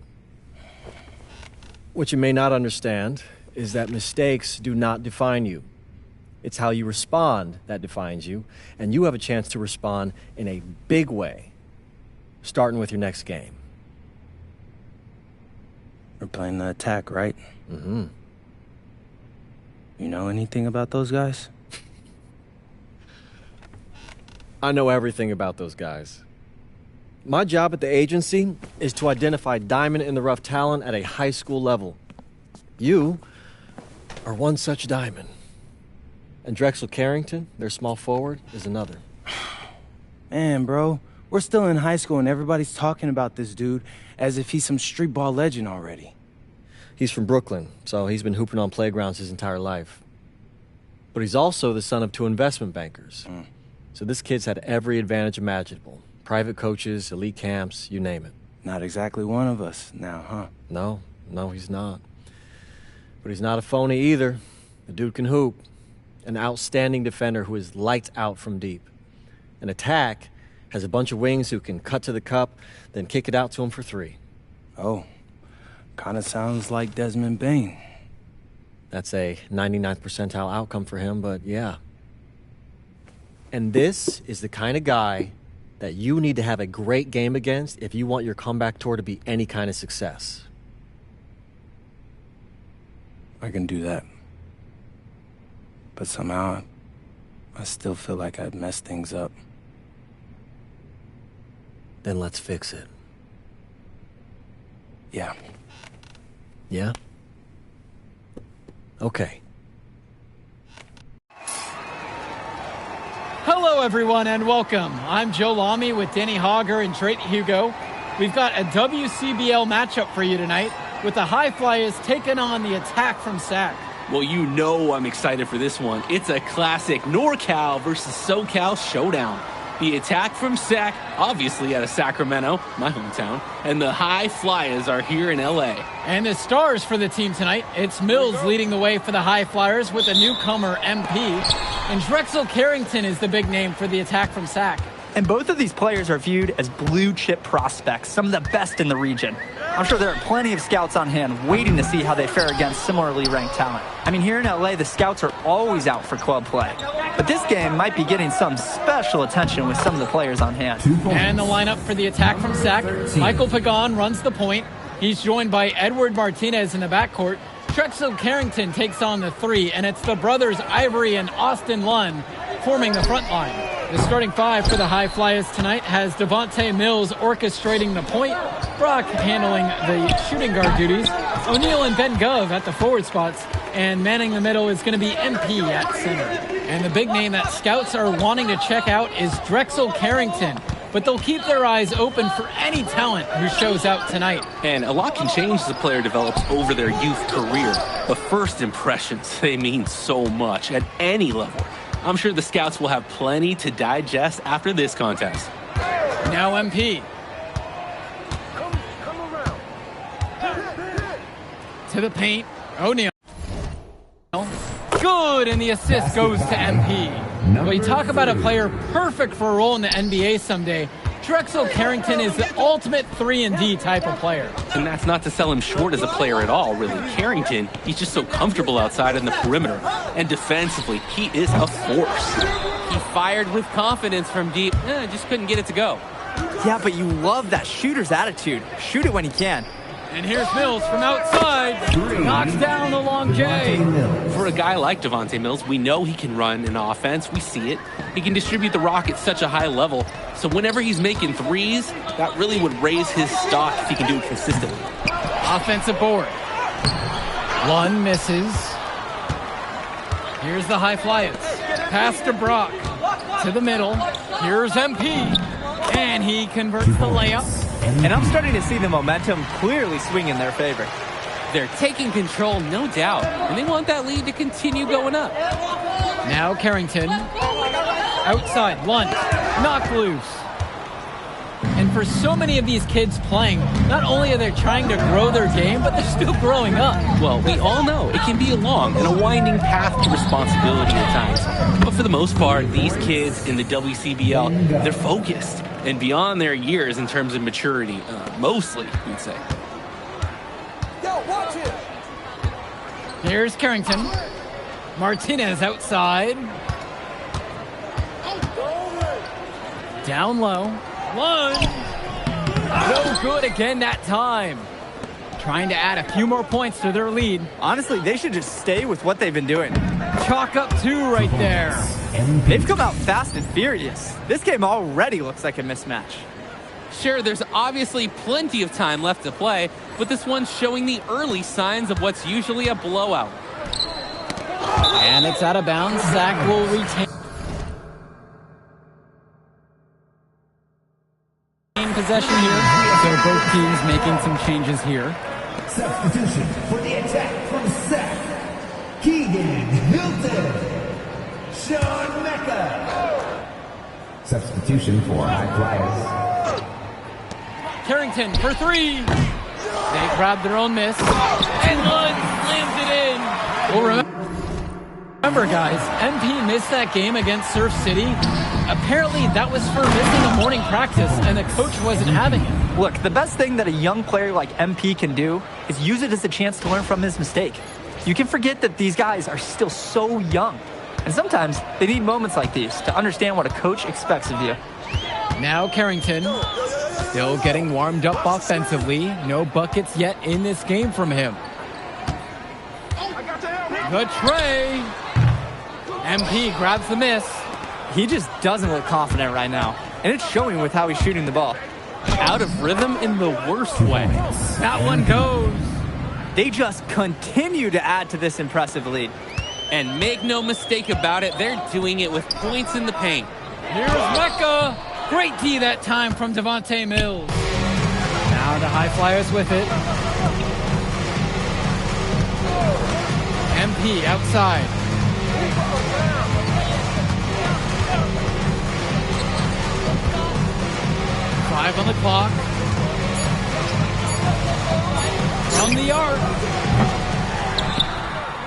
What you may not understand is that mistakes do not define you. It's how you respond that defines you, and you have a chance to respond in a big way, starting with your next game. We're playing the Attack, right? Mm-hmm. You know anything about those guys? I know everything about those guys. My job at the agency is to identify diamond-in-the-rough talent at a high school level. You are one such diamond. And Drexel Carrington, their small forward, is another. Man, bro, we're still in high school and everybody's talking about this dude as if he's some street ball legend already. He's from Brooklyn, so he's been hooping on playgrounds his entire life. But he's also the son of 2 investment bankers. So this kid's had every advantage imaginable. Private coaches, elite camps, you name it. Not exactly one of us now, huh? No, he's not. But he's not a phony either. The dude can hoop. An outstanding defender who is lights out from deep. An Attack has a bunch of wings who can cut to the cup, then kick it out to him for 3. Oh, kind of sounds like Desmond Bain. That's a 99th percentile outcome for him, but yeah. And this is the kind of guy that you need to have a great game against if you want your comeback tour to be any kind of success. I can do that. But somehow, I still feel like I've messed things up. Then let's fix it. Yeah. Yeah? Okay. Hello, everyone, and welcome. I'm Joe Lamy with Danny Hogger and Drake Hugo. We've got a WCBL matchup for you tonight with the High Flyers taking on the Attack from SAC. Well, you know I'm excited for this one. It's a classic NorCal versus SoCal showdown. The Attack from SAC, obviously out of Sacramento, my hometown, and the High Flyers are here in LA. And the stars for the team tonight, it's Mills leading the way for the High Flyers with a newcomer, MP. And Drexel Carrington is the big name for the Attack from SAC. And both of these players are viewed as blue-chip prospects, some of the best in the region. I'm sure there are plenty of scouts on hand waiting to see how they fare against similarly ranked talent. I mean, here in LA, the scouts are always out for club play. But this game might be getting some special attention with some of the players on hand. And the lineup for the Attack from SAC, Michael Pagan runs the point. He's joined by Edward Martinez in the backcourt. Drexel Carrington takes on the 3, and it's the brothers Ivory and Austin Lunn forming the front line. The starting 5 for the High Flyers tonight has Devontae Mills orchestrating the point, Brock handling the shooting guard duties, O'Neal and Ben Gov at the forward spots, and manning the middle is going to be MP at center. And the big name that scouts are wanting to check out is Drexel Carrington, but they'll keep their eyes open for any talent who shows out tonight. And a lot can change as a player develops over their youth career, but first impressions, they mean so much at any level. I'm sure the scouts will have plenty to digest after this contest. Now MP. To the paint, O'Neal. Good, and the assist goes to MP. Well, you talk about a player perfect for a role in the NBA someday. Drexel Carrington is the ultimate 3-and-D type of player. And that's not to sell him short as a player at all, really. Carrington, he's just so comfortable outside in the perimeter. And defensively, he is a force. He fired with confidence from deep, just couldn't get it to go. Yeah, but you love that shooter's attitude. Shoot it when he can. And here's Mills from outside. Knocks down the long J. For a guy like Devontae Mills, we know he can run an offense. We see it. He can distribute the rock at such a high level. So whenever he's making threes, that really would raise his stock if he can do it consistently. Offensive board. One misses. Here's the high flyers. Pass to Brock. To the middle. Here's MP. And he converts the layup. And I'm starting to see the momentum clearly swing in their favor. They're taking control, no doubt, and they want that lead to continue going up. Now Carrington. Outside, Lunt. Knocked loose. And for so many of these kids playing, not only are they trying to grow their game, but they're still growing up. Well, we all know it can be a long and a winding path to responsibility at times. But for the most part, these kids in the WCBL, they're focused and beyond their years in terms of maturity, mostly, we'd say. Yo, watch it. Here's Carrington. Martinez outside. Down low. One. No good again that time. Trying to add a few more points to their lead. Honestly, they should just stay with what they've been doing. Chalk up 2 right there. They've come out fast and furious. This game already looks like a mismatch. Sure, there's obviously plenty of time left to play, but this one's showing the early signs of what's usually a blowout. And it's out of bounds. Zach will retain possession here. So both teams making some changes here. Substitution for the attack from Seth. Keegan Hilton. Sean Mecca. Substitution for High Flyers. Carrington for 3. They grab their own miss. And Lund slams it in. Well, remember, guys, MP missed that game against Surf City. Apparently, that was for missing a morning practice, and the coach wasn't having it. Look, the best thing that a young player like MP can do is use it as a chance to learn from his mistake. You can forget that these guys are still so young. And sometimes they need moments like these to understand what a coach expects of you. Now Carrington, still getting warmed up offensively. No buckets yet in this game from him. The tray. MP grabs the miss. He just doesn't look confident right now. And it's showing with how he's shooting the ball. Out of rhythm in the worst way. That one goes. They just continue to add to this impressive lead. And make no mistake about it, they're doing it with points in the paint. Here's Mecca. Great D that time from Devontae Mills. Now the High Flyers with it. MP outside. Five on the clock. From the arc.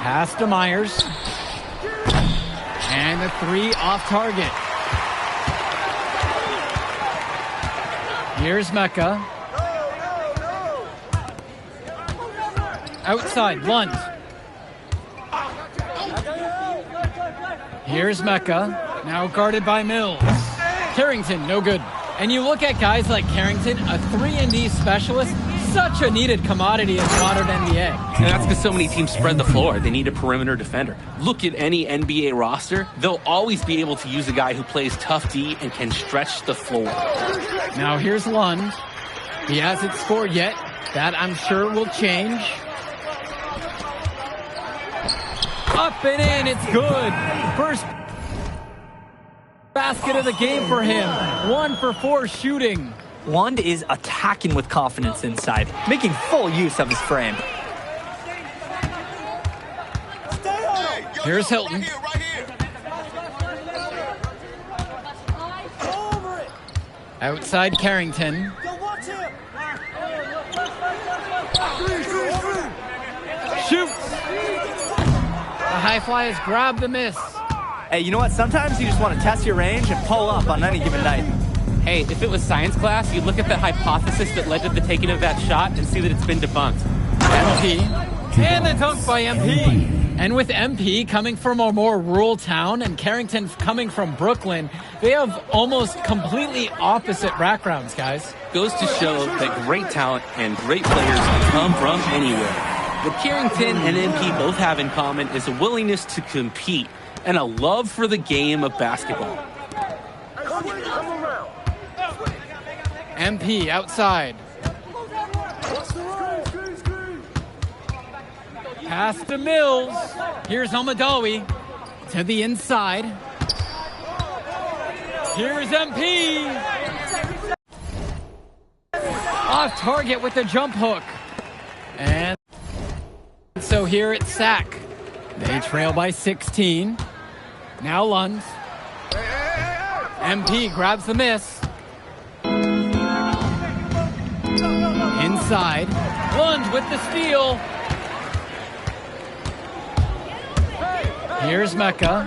Pass to Myers. And a 3 off target. Here's Mecca. Outside, Lunt. Here's Mecca. Now guarded by Mills. Carrington, no good. And you look at guys like Carrington, a 3-and-D specialist, such a needed commodity in the modern NBA. And that's because so many teams spread the floor. They need a perimeter defender. Look at any NBA roster. They'll always be able to use a guy who plays tough D and can stretch the floor. Now here's Lund. He hasn't scored yet. That, I'm sure, will change. Up and in, it's good. First basket of the game for him. 1 for 4 shooting. Lund is attacking with confidence inside, making full use of his frame. Here's Hilton. Outside Carrington. Shoots. The High Flyers grab the miss. Hey, you know what? Sometimes you just want to test your range and pull up on any given night. Hey, if it was science class, you'd look at the hypothesis that led to the taking of that shot and see that it's been debunked. MP. And the dunk by MP. And with MP coming from a more rural town and Carrington coming from Brooklyn, they have almost completely opposite backgrounds, guys. Goes to show that great talent and great players come from anywhere. What Carrington and MP both have in common is a willingness to compete and a love for the game of basketball. MP outside. Pass to Mills. Here's Almadawi to the inside. Here's MP. Off target with the jump hook. And so here it's Sack. They trail by 16. Now Lund. MP grabs the miss. Inside. Lund with the steal. Here's Mecca.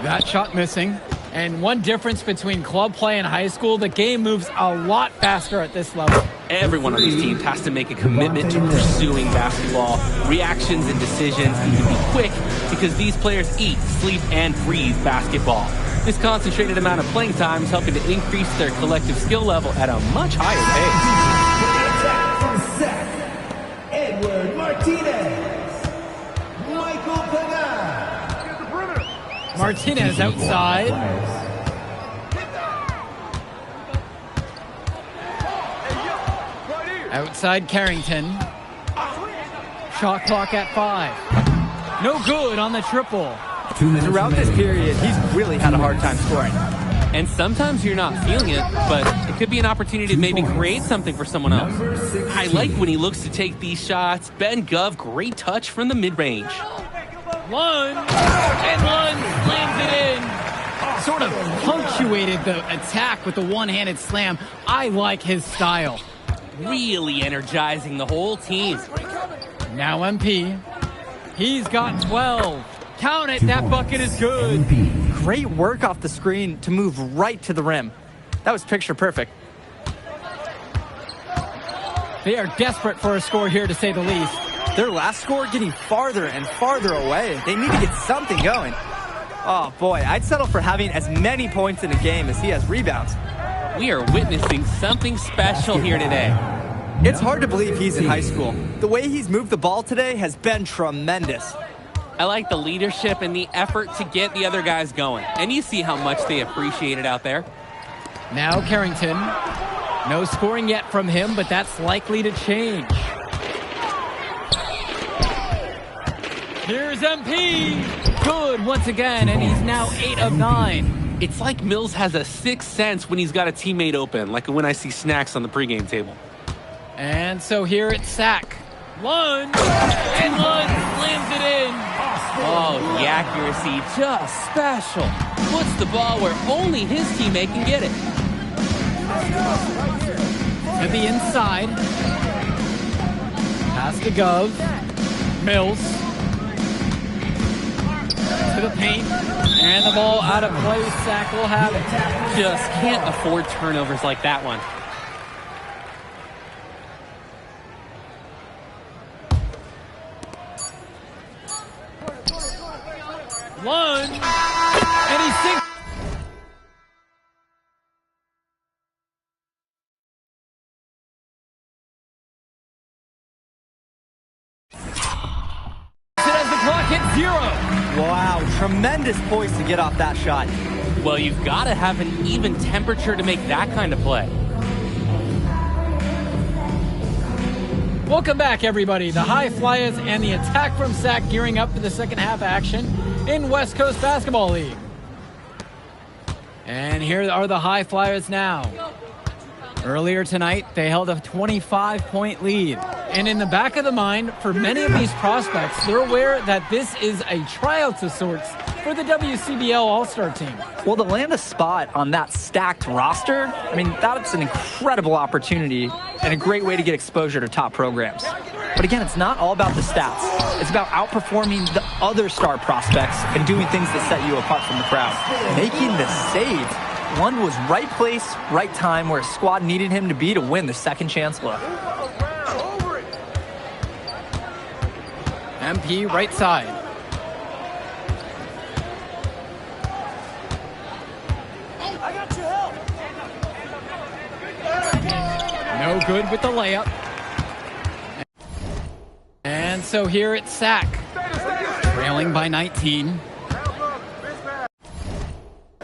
That shot missing. And one difference between club play and high school, the game moves a lot faster at this level. Everyone on these teams has to make a commitment to pursuing basketball. Reactions and decisions need to be quick because these players eat, sleep, and breathe basketball. This concentrated amount of playing time is helping to increase their collective skill level at a much higher pace. Edward Martinez. Michael Pagan. Martinez outside. Outside Carrington. Shot clock at 5. No good on the triple. Throughout this period, he's really had a hard time scoring. And sometimes you're not feeling it, but it could be an opportunity to maybe create something for someone else. I like when he looks to take these shots. Ben Gov, great touch from the mid-range. Lund, and Lund slams it in. Sort of punctuated the attack with the one-handed slam. I like his style. Really energizing the whole team. Now MP. He's got 12. Count it, that bucket is good. Great work off the screen to move right to the rim. That was picture perfect. They are desperate for a score here, to say the least. Their last score getting farther and farther away. They need to get something going. Oh boy, I'd settle for having as many points in a game as he has rebounds. We are witnessing something special here today. It's hard to believe he's in high school. The way he's moved the ball today has been tremendous. I like the leadership and the effort to get the other guys going. And you see how much they appreciate it out there. Now Carrington. No scoring yet from him, but that's likely to change. Here's MP. Good once again, and he's now 8 of 9. It's like Mills has a sixth sense when he's got a teammate open, like when I see snacks on the pregame table. And so here it's Sack. Lund, and Lund slams it in. Oh, the accuracy, just special. Puts the ball where only his teammate can get it. To the inside. Pass to Gov. Mills. To the paint. And the ball out of play. Sack will have it. Just can't afford turnovers like that one. Lund, and he sinks. As the clock hits 0. Wow, tremendous poise to get off that shot. Well, you've got to have an even temperature to make that kind of play. Welcome back, everybody. The High Flyers and the attack from Sack gearing up for the second half action in West Coast Basketball League. And here are the High Flyers now. Earlier tonight, they held a 25-point lead. And in the back of the mind, for many of these prospects, they're aware that this is a tryout of sorts for the WCBL All-Star team. Well, to land a spot on that stacked roster, I mean, that's an incredible opportunity and a great way to get exposure to top programs. But again, it's not all about the stats. It's about outperforming the other star prospects and doing things that set you apart from the crowd. Making the save. Lund was right place, right time where his squad needed him to be to win the second chance look. MP right side. I got your help. No good with the layup. And so here it's Sack. Trailing by 19.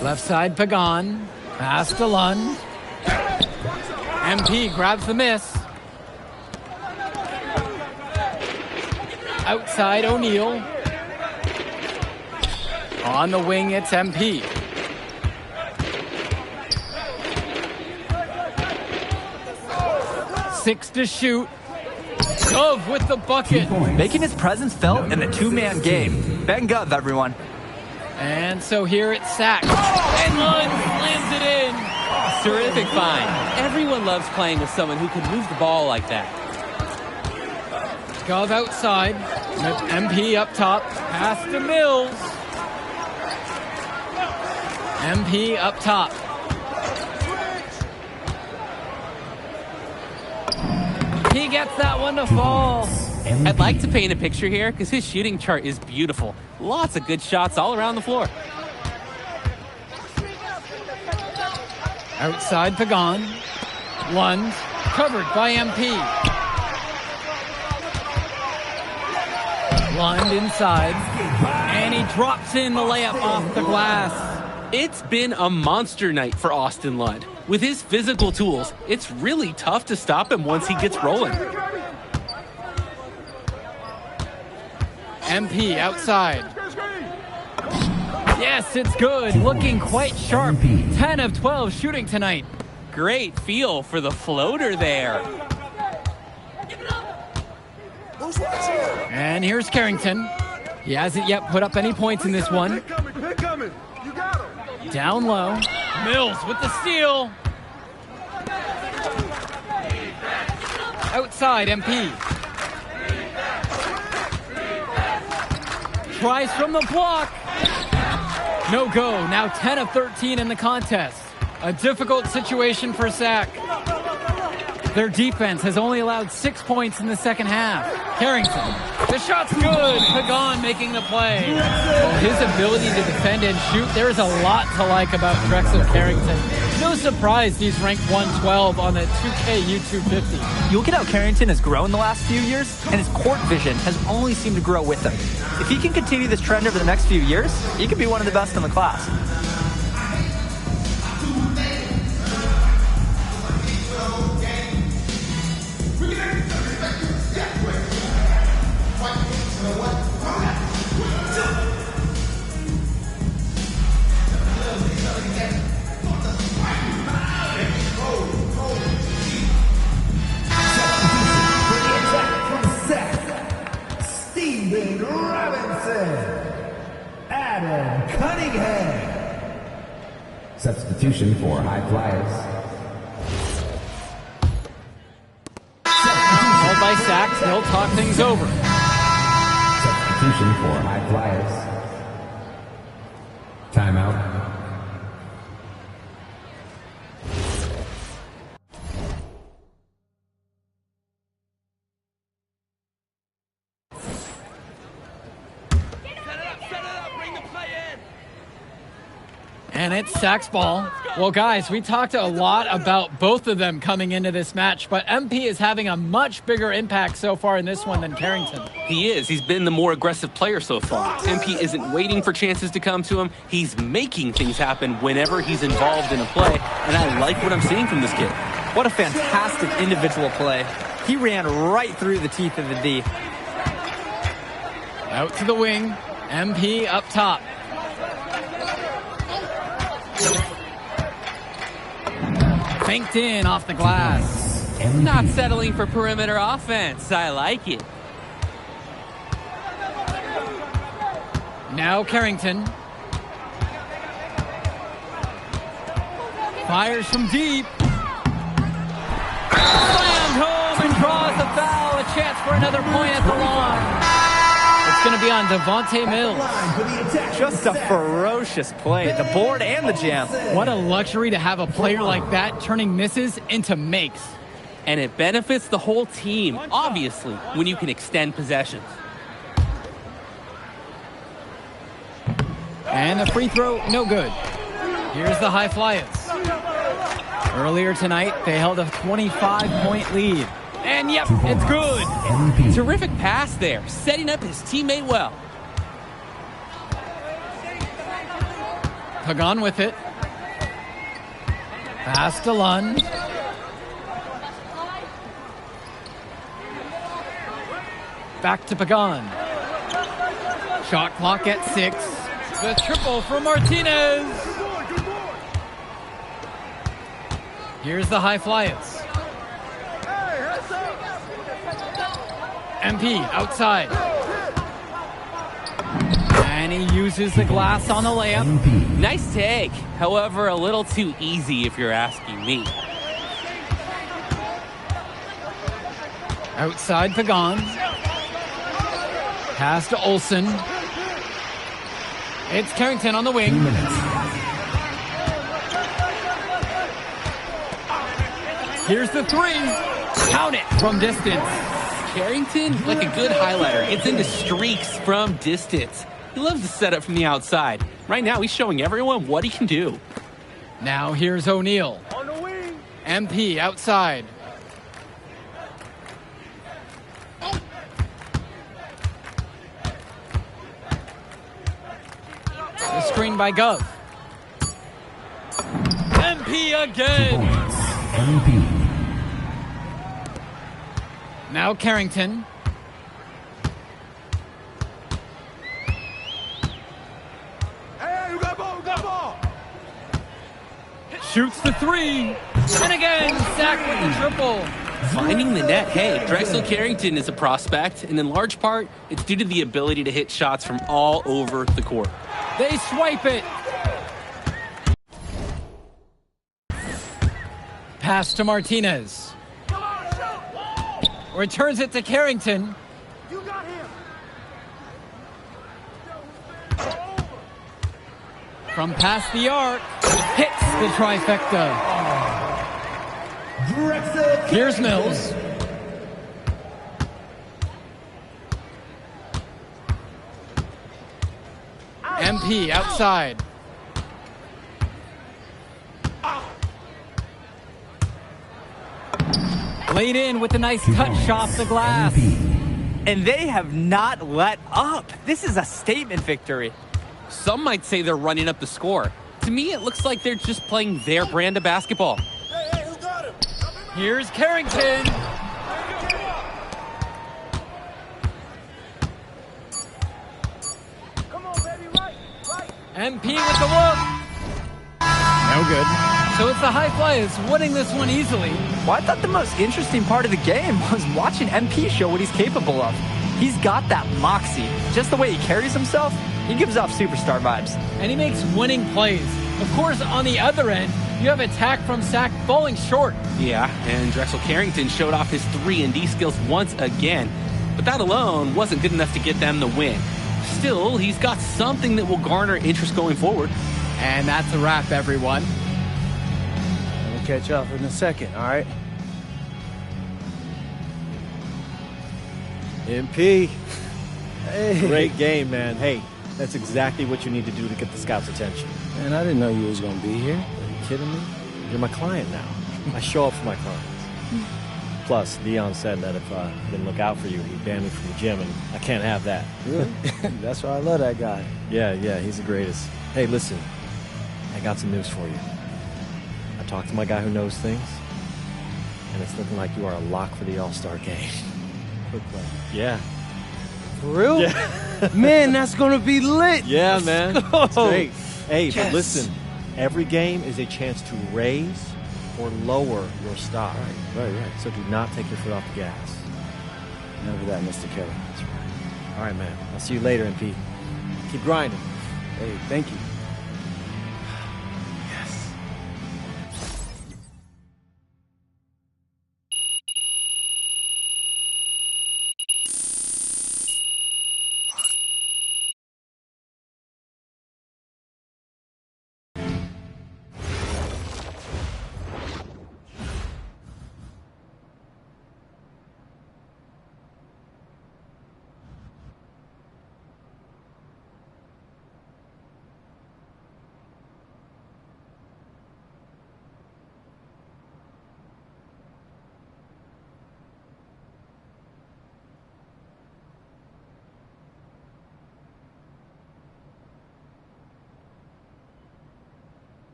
Left side, Pagan. Pass to Lund. MP grabs the miss. Outside, O'Neal. On the wing, it's MP. Six to shoot. Gov with the bucket. Making his presence felt in the two-man game. Ben Gov, everyone. And so here it's Sack. And Lund slams it in. Terrific find. Everyone loves playing with someone who can move the ball like that. Gov outside. MP up top. Pass to Mills. MP up top. He gets that one to fall. I'd like to paint a picture here because his shooting chart is beautiful. Lots of good shots all around the floor. Outside Pagan. Lund covered by MP. Lund inside. And he drops in the layup off the glass. It's been a monster night for Austin Lund. With his physical tools, it's really tough to stop him once he gets rolling. MP outside. Yes, it's good. Looking quite sharp. 10 of 12 shooting tonight. Great feel for the floater there. And here's Carrington. He hasn't yet put up any points in this one. Down low. Mills with the steal. Outside, MP. Tries from the block. No go. Now 10 of 13 in the contest. A difficult situation for Sack. Their defense has only allowed 6 points in the second half. Carrington. The shot's good. Pagan making the play. Well, his ability to defend and shoot, there is a lot to like about Drexel Carrington. No surprise he's ranked 112 on the 2K YouTube 50. You look at how Carrington has grown the last few years, and his court vision has only seemed to grow with him. If he can continue this trend over the next few years, he could be one of the best in the class. Steven Robinson. Adam Cunningham. Substitution for High Flyers. Called by Sacks, they'll talk things over. Substitution for High Flyers. Timeout. And it's Sack's ball. Well, guys, we talked a lot about both of them coming into this match, but MP is having a much bigger impact so far in this one than Carrington. He is. He's been the more aggressive player so far. MP isn't waiting for chances to come to him. He's making things happen whenever he's involved in a play, and I like what I'm seeing from this kid. What a fantastic individual play. He ran right through the teeth of the D. Out to the wing. MP up top. Banked in off the glass. Not settling for perimeter offense. I like it. Now Carrington. Fires from deep. Slammed home and draws the foul. A chance for another point at the line. It's going to be on Devontae Mills. Just a ferocious play. The board and the jam. What a luxury to have a player like that turning misses into makes. And it benefits the whole team, obviously, when you can extend possessions. And the free throw, no good. Here's the High Flyers. Earlier tonight, they held a 25-point lead. And yep, it's good. Terrific pass there, setting up his teammate well. Pagan with it. Pass to Lund. Back to Pagan. Shot clock at 6. The triple from Martinez. Here's the High Flyers. MP outside. And he uses the glass on the layup. Nice take. However, a little too easy if you're asking me. Outside Pagan. Pass to Olsen. It's Carrington on the wing. Here's the three. Count it from distance. Carrington, like a good highlighter, gets into streaks from distance. He loves to set up from the outside. Right now, he's showing everyone what he can do. Now here's O'Neal. MP outside. The screen by Gov. MP again. MP. Now Carrington. Hey, you got ball, you got ball. Shoots the three. And again, sacked with the triple. Finding the net. Hey, Drexel Carrington is a prospect, and in large part, it's due to the ability to hit shots from all over the court. They swipe it. Pass to Martinez. Returns it to Carrington. You got him. From past the arc, hits the trifecta. Here's Mills. MP outside. Laid in with a nice touch off the glass. And they have not let up. This is a statement victory. Some might say they're running up the score. To me, it looks like they're just playing their brand of basketball. Hey, who got him? Here's Carrington. Come on, baby, right. MP with the look. No good. So it's the High Flyers winning this one easily. Well, I thought the most interesting part of the game was watching MP show what he's capable of. He's got that moxie. Just the way he carries himself, he gives off superstar vibes. And he makes winning plays. Of course, on the other end, you have attack from Sack falling short. Yeah, and Drexel Carrington showed off his 3-and-D skills once again. But that alone wasn't good enough to get them the win. Still, he's got something that will garner interest going forward. And that's a wrap, everyone. We'll catch up in a second, all right? MP. Hey. Great game, man. Hey, that's exactly what you need to do to get the scouts' attention. Man, I didn't know you was gonna be here. Are you kidding me? You're my client now. I show up for my clients. Plus, Dion said that if I didn't look out for you, he'd ban me from the gym, and I can't have that. Really? That's why I love that guy. Yeah, he's the greatest. Hey, listen, I got some news for you. I talked to my guy who knows things, and it's looking like you are a lock for the All-Star game. Yeah. For real? Yeah. Man, that's gonna be lit. Yeah, man. It's great. Hey, Yes. but listen, every game is a chance to raise or lower your stock. Right. So do not take your foot off the gas. Never that, Mr. Kelly. That's right. All right, man. I'll see you later, MP. Keep grinding. Hey, thank you.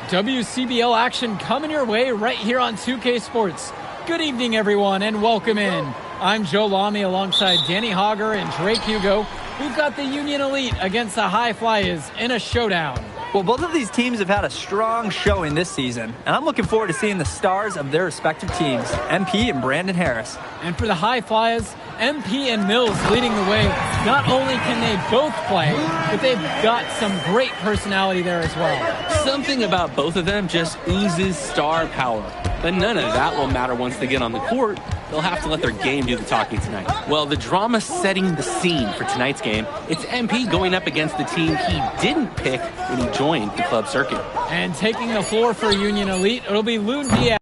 WCBL action coming your way right here on 2K Sports. Good evening, everyone, and welcome in. I'm Joe Lamy alongside Danny Hogger and Drake Hugo. We've got the Union Elite against the High Flyers in a showdown. Well, both of these teams have had a strong showing this season, and I'm looking forward to seeing the stars of their respective teams, MP and Brandon Harris. And for the High Flyers, MP and Mills leading the way. Not only can they both play, but they've got some great personality there as well. Something about both of them just oozes star power. But none of that will matter once they get on the court. They'll have to let their game do the talking tonight. Well, the drama setting the scene for tonight's game. It's MP going up against the team he didn't pick when he joined the club circuit. And taking the floor for Union Elite, it'll be Loon Diaz.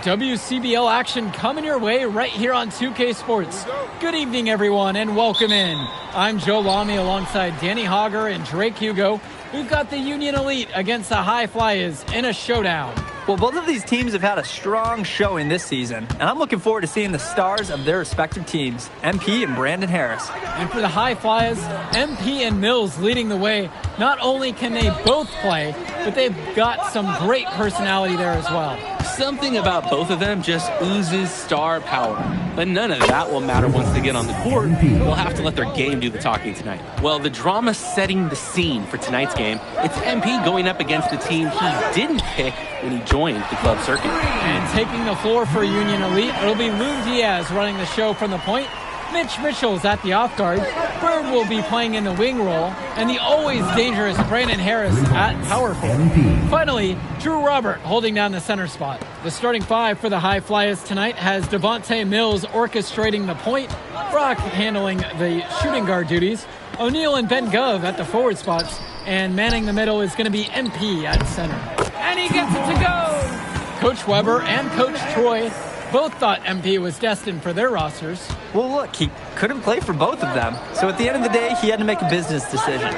WCBL action coming your way right here on 2K Sports. Good evening, everyone, and welcome in. I'm Joe Lamy alongside Danny Hogger and Drake Hugo. We've got the Union Elite against the High Flyers in a showdown. Well, both of these teams have had a strong showing this season, and I'm looking forward to seeing the stars of their respective teams, MP and Brandon Harris. And for the High Flyers, MP and Mills leading the way. Not only can they both play, but they've got some great personality there as well. Something about both of them just oozes star power. But none of that will matter once they get on the court. They'll have to let their game do the talking tonight. Well, the drama setting the scene for tonight's game, it's MP going up against the team he didn't pick when he joined the club circuit. And taking the floor for Union Elite, it'll be Lou Diaz running the show from the point. Mitch Mitchell's at the off guard. Bird will be playing in the wing role. And the always dangerous Brandon Harris at power forward. Finally, Drew Robert holding down the center spot. The starting five for the High Flyers tonight has Devontae Mills orchestrating the point, Brock handling the shooting guard duties, O'Neal and Ben Gov at the forward spots, and manning the middle is going to be MP at center. And he gets it to go! Coach Weber and Coach Troy both thought MP was destined for their rosters. Well, look, he couldn't play for both of them. So at the end of the day, he had to make a business decision.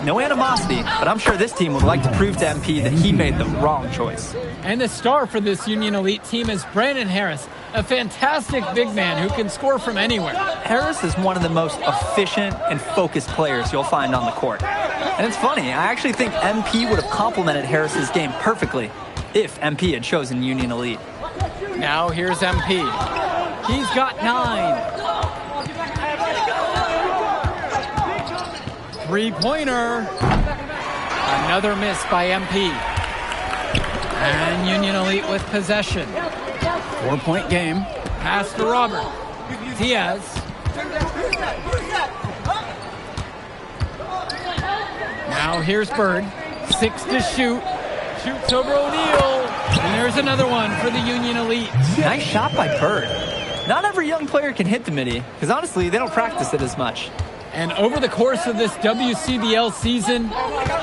No animosity, but I'm sure this team would like to prove to MP that he made the wrong choice. And the star for this Union Elite team is Brandon Harris, a fantastic big man who can score from anywhere. Harris is one of the most efficient and focused players you'll find on the court. And it's funny, I actually think MP would have complemented Harris's game perfectly if MP had chosen Union Elite. Now here's MP. He's got 9. Three-pointer. Another miss by MP. And Union Elite with possession. 4-point game. Pass to Robert. Diaz. Now here's Bird. 6 to shoot. Shoots over O'Neal. And there's another one for the Union Elite. Nice shot by Bird. Not every young player can hit the midi, because honestly, they don't practice it as much. And over the course of this WCBL season,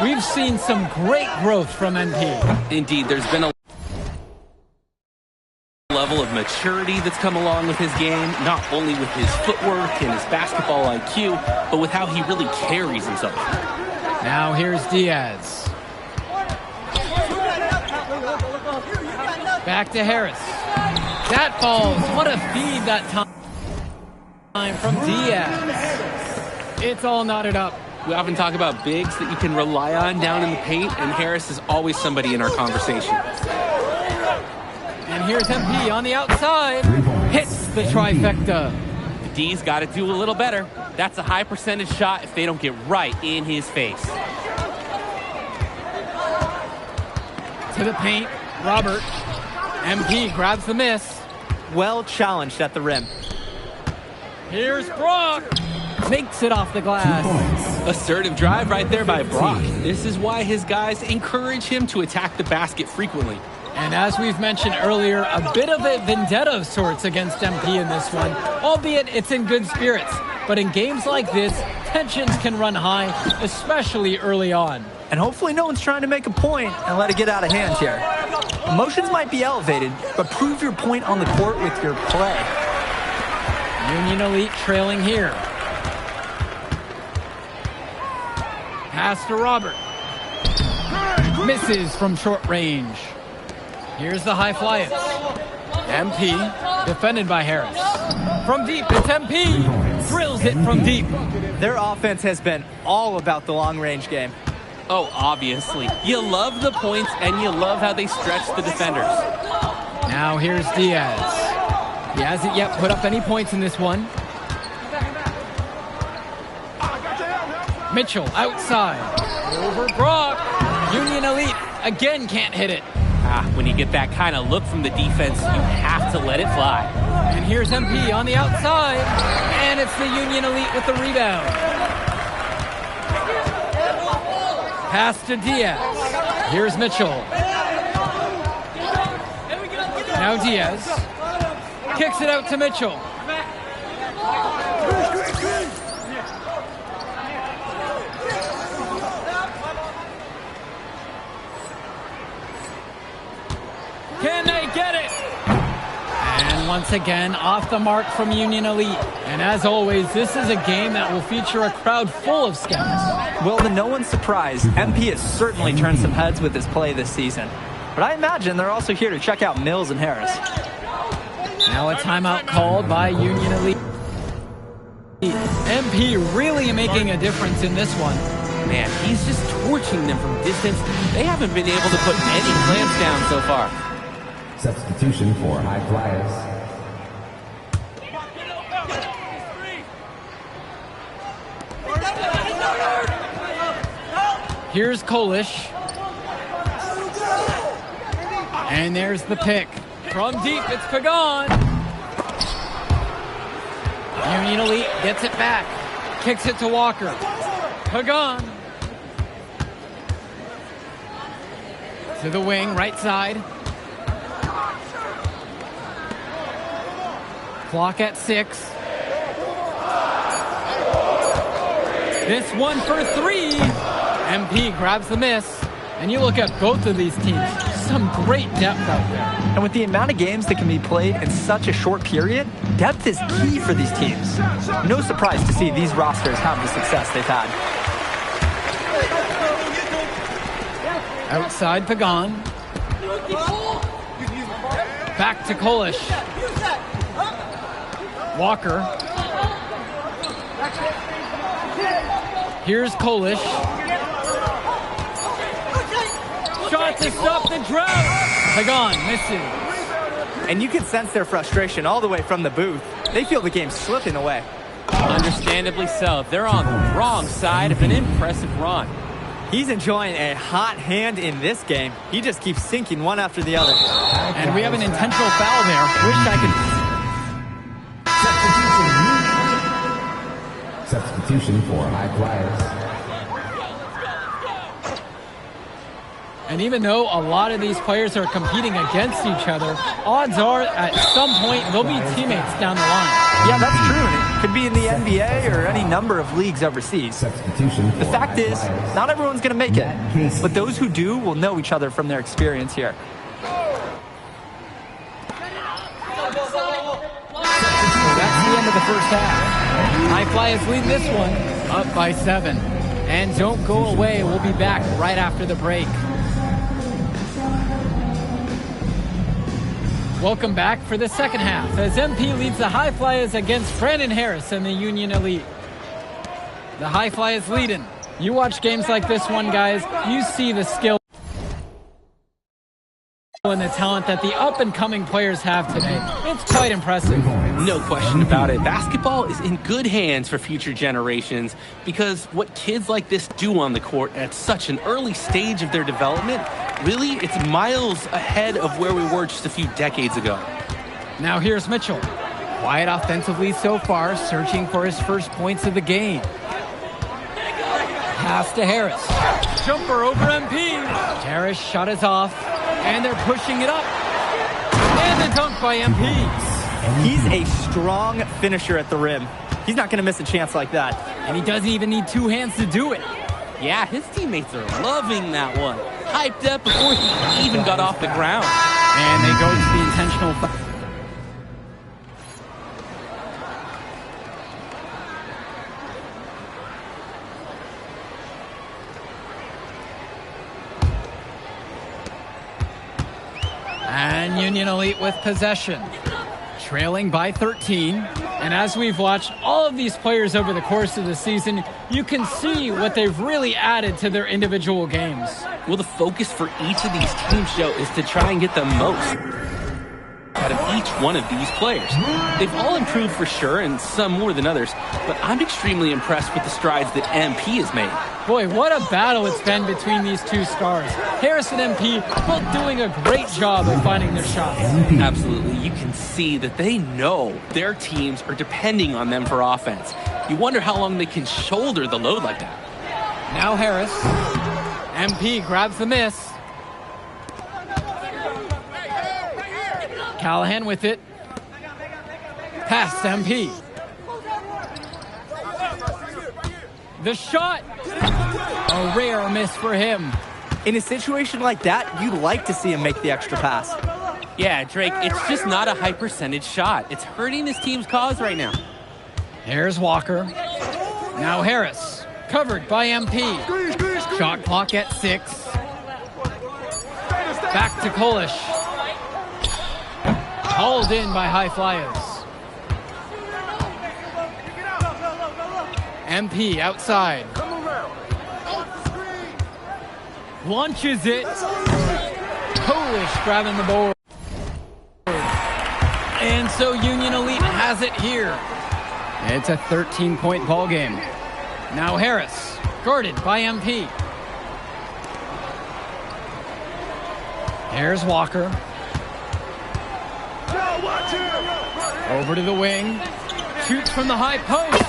we've seen some great growth from MP. Indeed, there's been a level of maturity that's come along with his game, not only with his footwork and his basketball IQ, but with how he really carries himself. Now here's Diaz. Back to Harris. That falls. What a feed that time from Diaz. It's all knotted up. We often talk about bigs that you can rely on down in the paint, and Harris is always somebody in our conversation. And here's MP on the outside. Hits the trifecta. The D's got to do a little better. That's a high percentage shot if they don't get right in his face. To the paint. Robert. MP grabs the miss. Well challenged at the rim. Here's Brock. Makes it off the glass. Assertive drive right there by Brock. This is why his guys encourage him to attack the basket frequently. And as we've mentioned earlier, a bit of a vendetta of sorts against MP in this one, albeit it's in good spirits. But in games like this, tensions can run high, especially early on. And hopefully no one's trying to make a point and let it get out of hand here. Emotions might be elevated, but prove your point on the court with your play. Union Elite trailing here. Pass to Robert. Misses from short range. Here's the High Flyers. MP, defended by Harris. From deep, it's MP. Drills it from deep. Their offense has been all about the long-range game. Oh, obviously. You love the points, and you love how they stretch the defenders. Now here's Diaz. He hasn't yet put up any points in this one. Mitchell outside. Over Brock. Union Elite again can't hit it. When you get that kind of look from the defense, you have to let it fly. And here's MP on the outside. And it's the Union Elite with the rebound. Pass to Diaz. Here's Mitchell. Now Diaz. Kicks it out to Mitchell. Can they get it? And once again, off the mark from Union Elite. And as always, this is a game that will feature a crowd full of scouts. Well, to no one's surprise, MP has certainly turned some heads with his play this season. But I imagine they're also here to check out Mills and Harris. Now a timeout called by Union Elite. MP really making a difference in this one. Man, he's just torching them from distance. They haven't been able to put any plants down so far. Substitution for high flyers. Here's Kolish. And there's the pick. From deep, it's Pagan. Union Elite gets it back. Kicks it to Walker. Pagan. To the wing, right side. Clock at 6. This one for 3. MP grabs the miss. And you look at both of these teams. Some great depth out there. And with the amount of games that can be played in such a short period, depth is key for these teams. No surprise to see these rosters have the success they've had. Outside Pagan. Back to Kolish. Walker. Here's Kolish. Shot to stop the drought. Pagan misses. And you can sense their frustration all the way from the booth. They feel the game's slipping away. Understandably so. They're on the wrong side of an impressive run. He's enjoying a hot hand in this game. He just keeps sinking one after the other. And we have an intentional foul there. Wish I could... Substitution for high flyers. And even though a lot of these players are competing against each other, odds are at some point they'll be teammates down the line. Yeah, that's true. It could be in the NBA or any number of leagues overseas. The fact is, not everyone's going to make it. But those who do will know each other from their experience here. That's the end of the first half. High Flyers lead this one up by 7. And don't go away. We'll be back right after the break. Welcome back for the second half as MP leads the High Flyers against Brandon Harris and the Union Elite. The High Flyers leading. You watch games like this one, guys, you see the skill and the talent that the up-and-coming players have today. It's quite impressive. No question about it. Basketball is in good hands for future generations because what kids like this do on the court at such an early stage of their development, really, it's miles ahead of where we were just a few decades ago. Now here's Mitchell. Quiet offensively so far, searching for his first points of the game. Pass to Harris. Jumper over MP. Harris shot is off. And they're pushing it up. And a dunk by MP. He's a strong finisher at the rim. He's not going to miss a chance like that. And he doesn't even need 2 hands to do it. Yeah, his teammates are loving that one. Hyped up before he even got off the ground. And they go to the intentional foul. And Union Elite with possession, trailing by 13. And as we've watched all of these players over the course of the season, you can see what they've really added to their individual games. Well, the focus for each of these teams, Joe, is to try and get the most out of each one of these players. They've all improved for sure, and some more than others, but I'm extremely impressed with the strides that MP has made. Boy, what a battle it's been between these two stars. Harris and MP both doing a great job of finding their shots. Absolutely. You can see that they know their teams are depending on them for offense. You wonder how long they can shoulder the load like that. Now Harris. MP grabs the miss. Callahan with it. Pass to MP. The shot. A rare miss for him. In a situation like that, you'd like to see him make the extra pass. Yeah, Drake, it's just not a high percentage shot. It's hurting his team's cause right now. Here's Walker. Now Harris. Covered by MP. Shot clock at 6. Back to Kolish. Hauled in by High Flyers. MP outside. Launches it. Polish grabbing the board. And so Union Elite has it here. It's a 13-point ball game. Now Harris, guarded by MP. Here's Walker. Over to the wing. Shoots from the high post.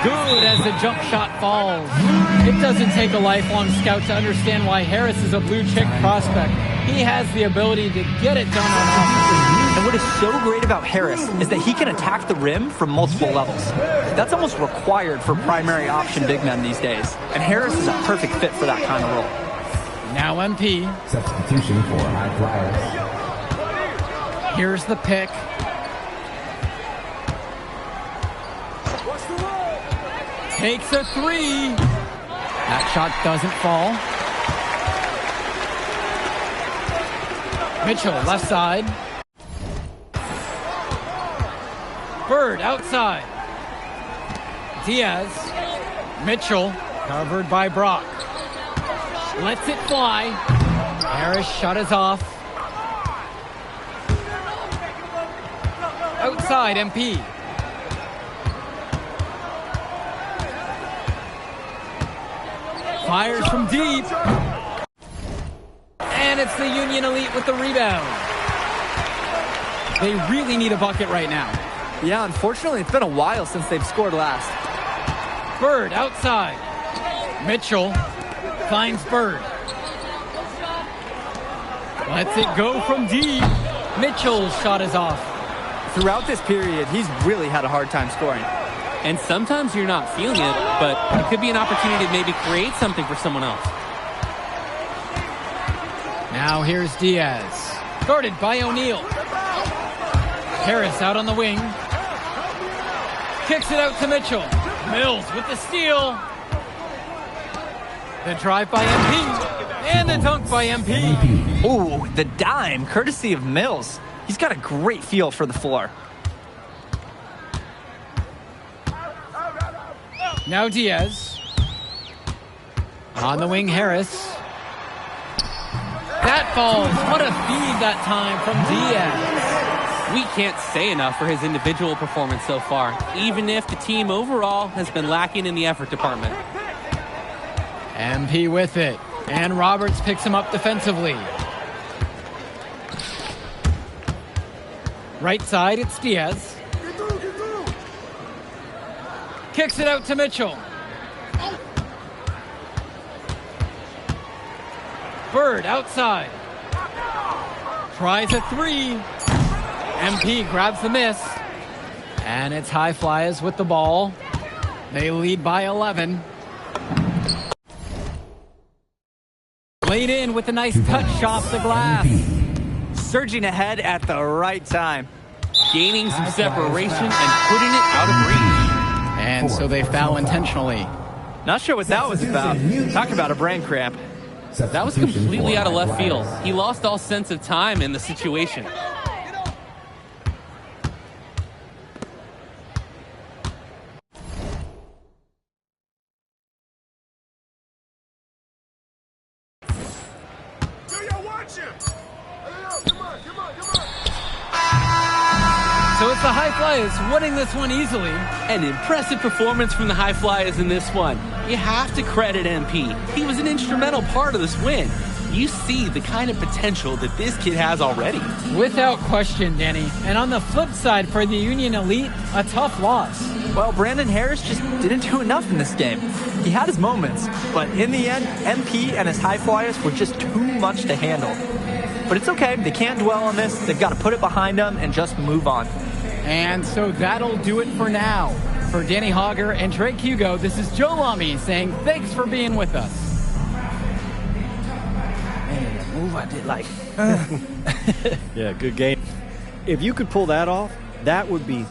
Good as the jump shot falls. It doesn't take a lifelong scout to understand why Harris is a blue chip prospect. He has the ability to get it done on offense. And what is so great about Harris is that he can attack the rim from multiple levels. That's almost required for primary option big men these days. And Harris is a perfect fit for that kind of role. Now MP. Substitution for High Flyers. Here's the pick. Takes a three. That shot doesn't fall. Mitchell, left side. Bird, outside. Diaz. Mitchell, covered by Brock. Lets it fly. Harris shot is off. Outside, MP. Fires from deep. And it's the Union Elite with the rebound. They really need a bucket right now. Yeah, unfortunately, it's been a while since they've scored last. Bird outside. Mitchell finds Bird. Lets it go from deep. Mitchell's shot is off. Throughout this period, he's really had a hard time scoring. And sometimes you're not feeling it, but it could be an opportunity to maybe create something for someone else. Now here's Diaz, guarded by O'Neal. Harris out on the wing. Kicks it out to Mitchell. Mills with the steal. The drive by MP. And the dunk by MP. Ooh, the dime, courtesy of Mills. He's got a great feel for the floor. Now Diaz. On the wing, Harris. That falls. What a feed that time from Diaz. We can't say enough for his individual performance so far, even if the team overall has been lacking in the effort department. MP with it. And Roberts picks him up defensively. Right side, it's Diaz. Kicks it out to Mitchell. Bird outside. Tries a three. MP grabs the miss. And it's High Flyers with the ball. They lead by 11. Laid in with a nice touch off the glass. Surging ahead at the right time. Gaining some separation and putting it out of reach. And so they foul intentionally. Not sure what that was about. Talk about a brain cramp. That was completely out of left field. He lost all sense of time in the situation. So it's the High Flyers winning this one easily. An impressive performance from the High Flyers in this one. You have to credit MP. He was an instrumental part of this win. You see the kind of potential that this kid has already. Without question, Danny. And on the flip side for the Union Elite, a tough loss. Well, Brandon Harris just didn't do enough in this game. He had his moments, but in the end, MP and his High Flyers were just too much to handle. But it's okay. They can't dwell on this. They've got to put it behind them and just move on. And so that'll do it for now. For Danny Hogger and Drake Hugo, this is Joe Lamy saying thanks for being with us. Man, that move I did like. Yeah, good game. If you could pull that off, that would be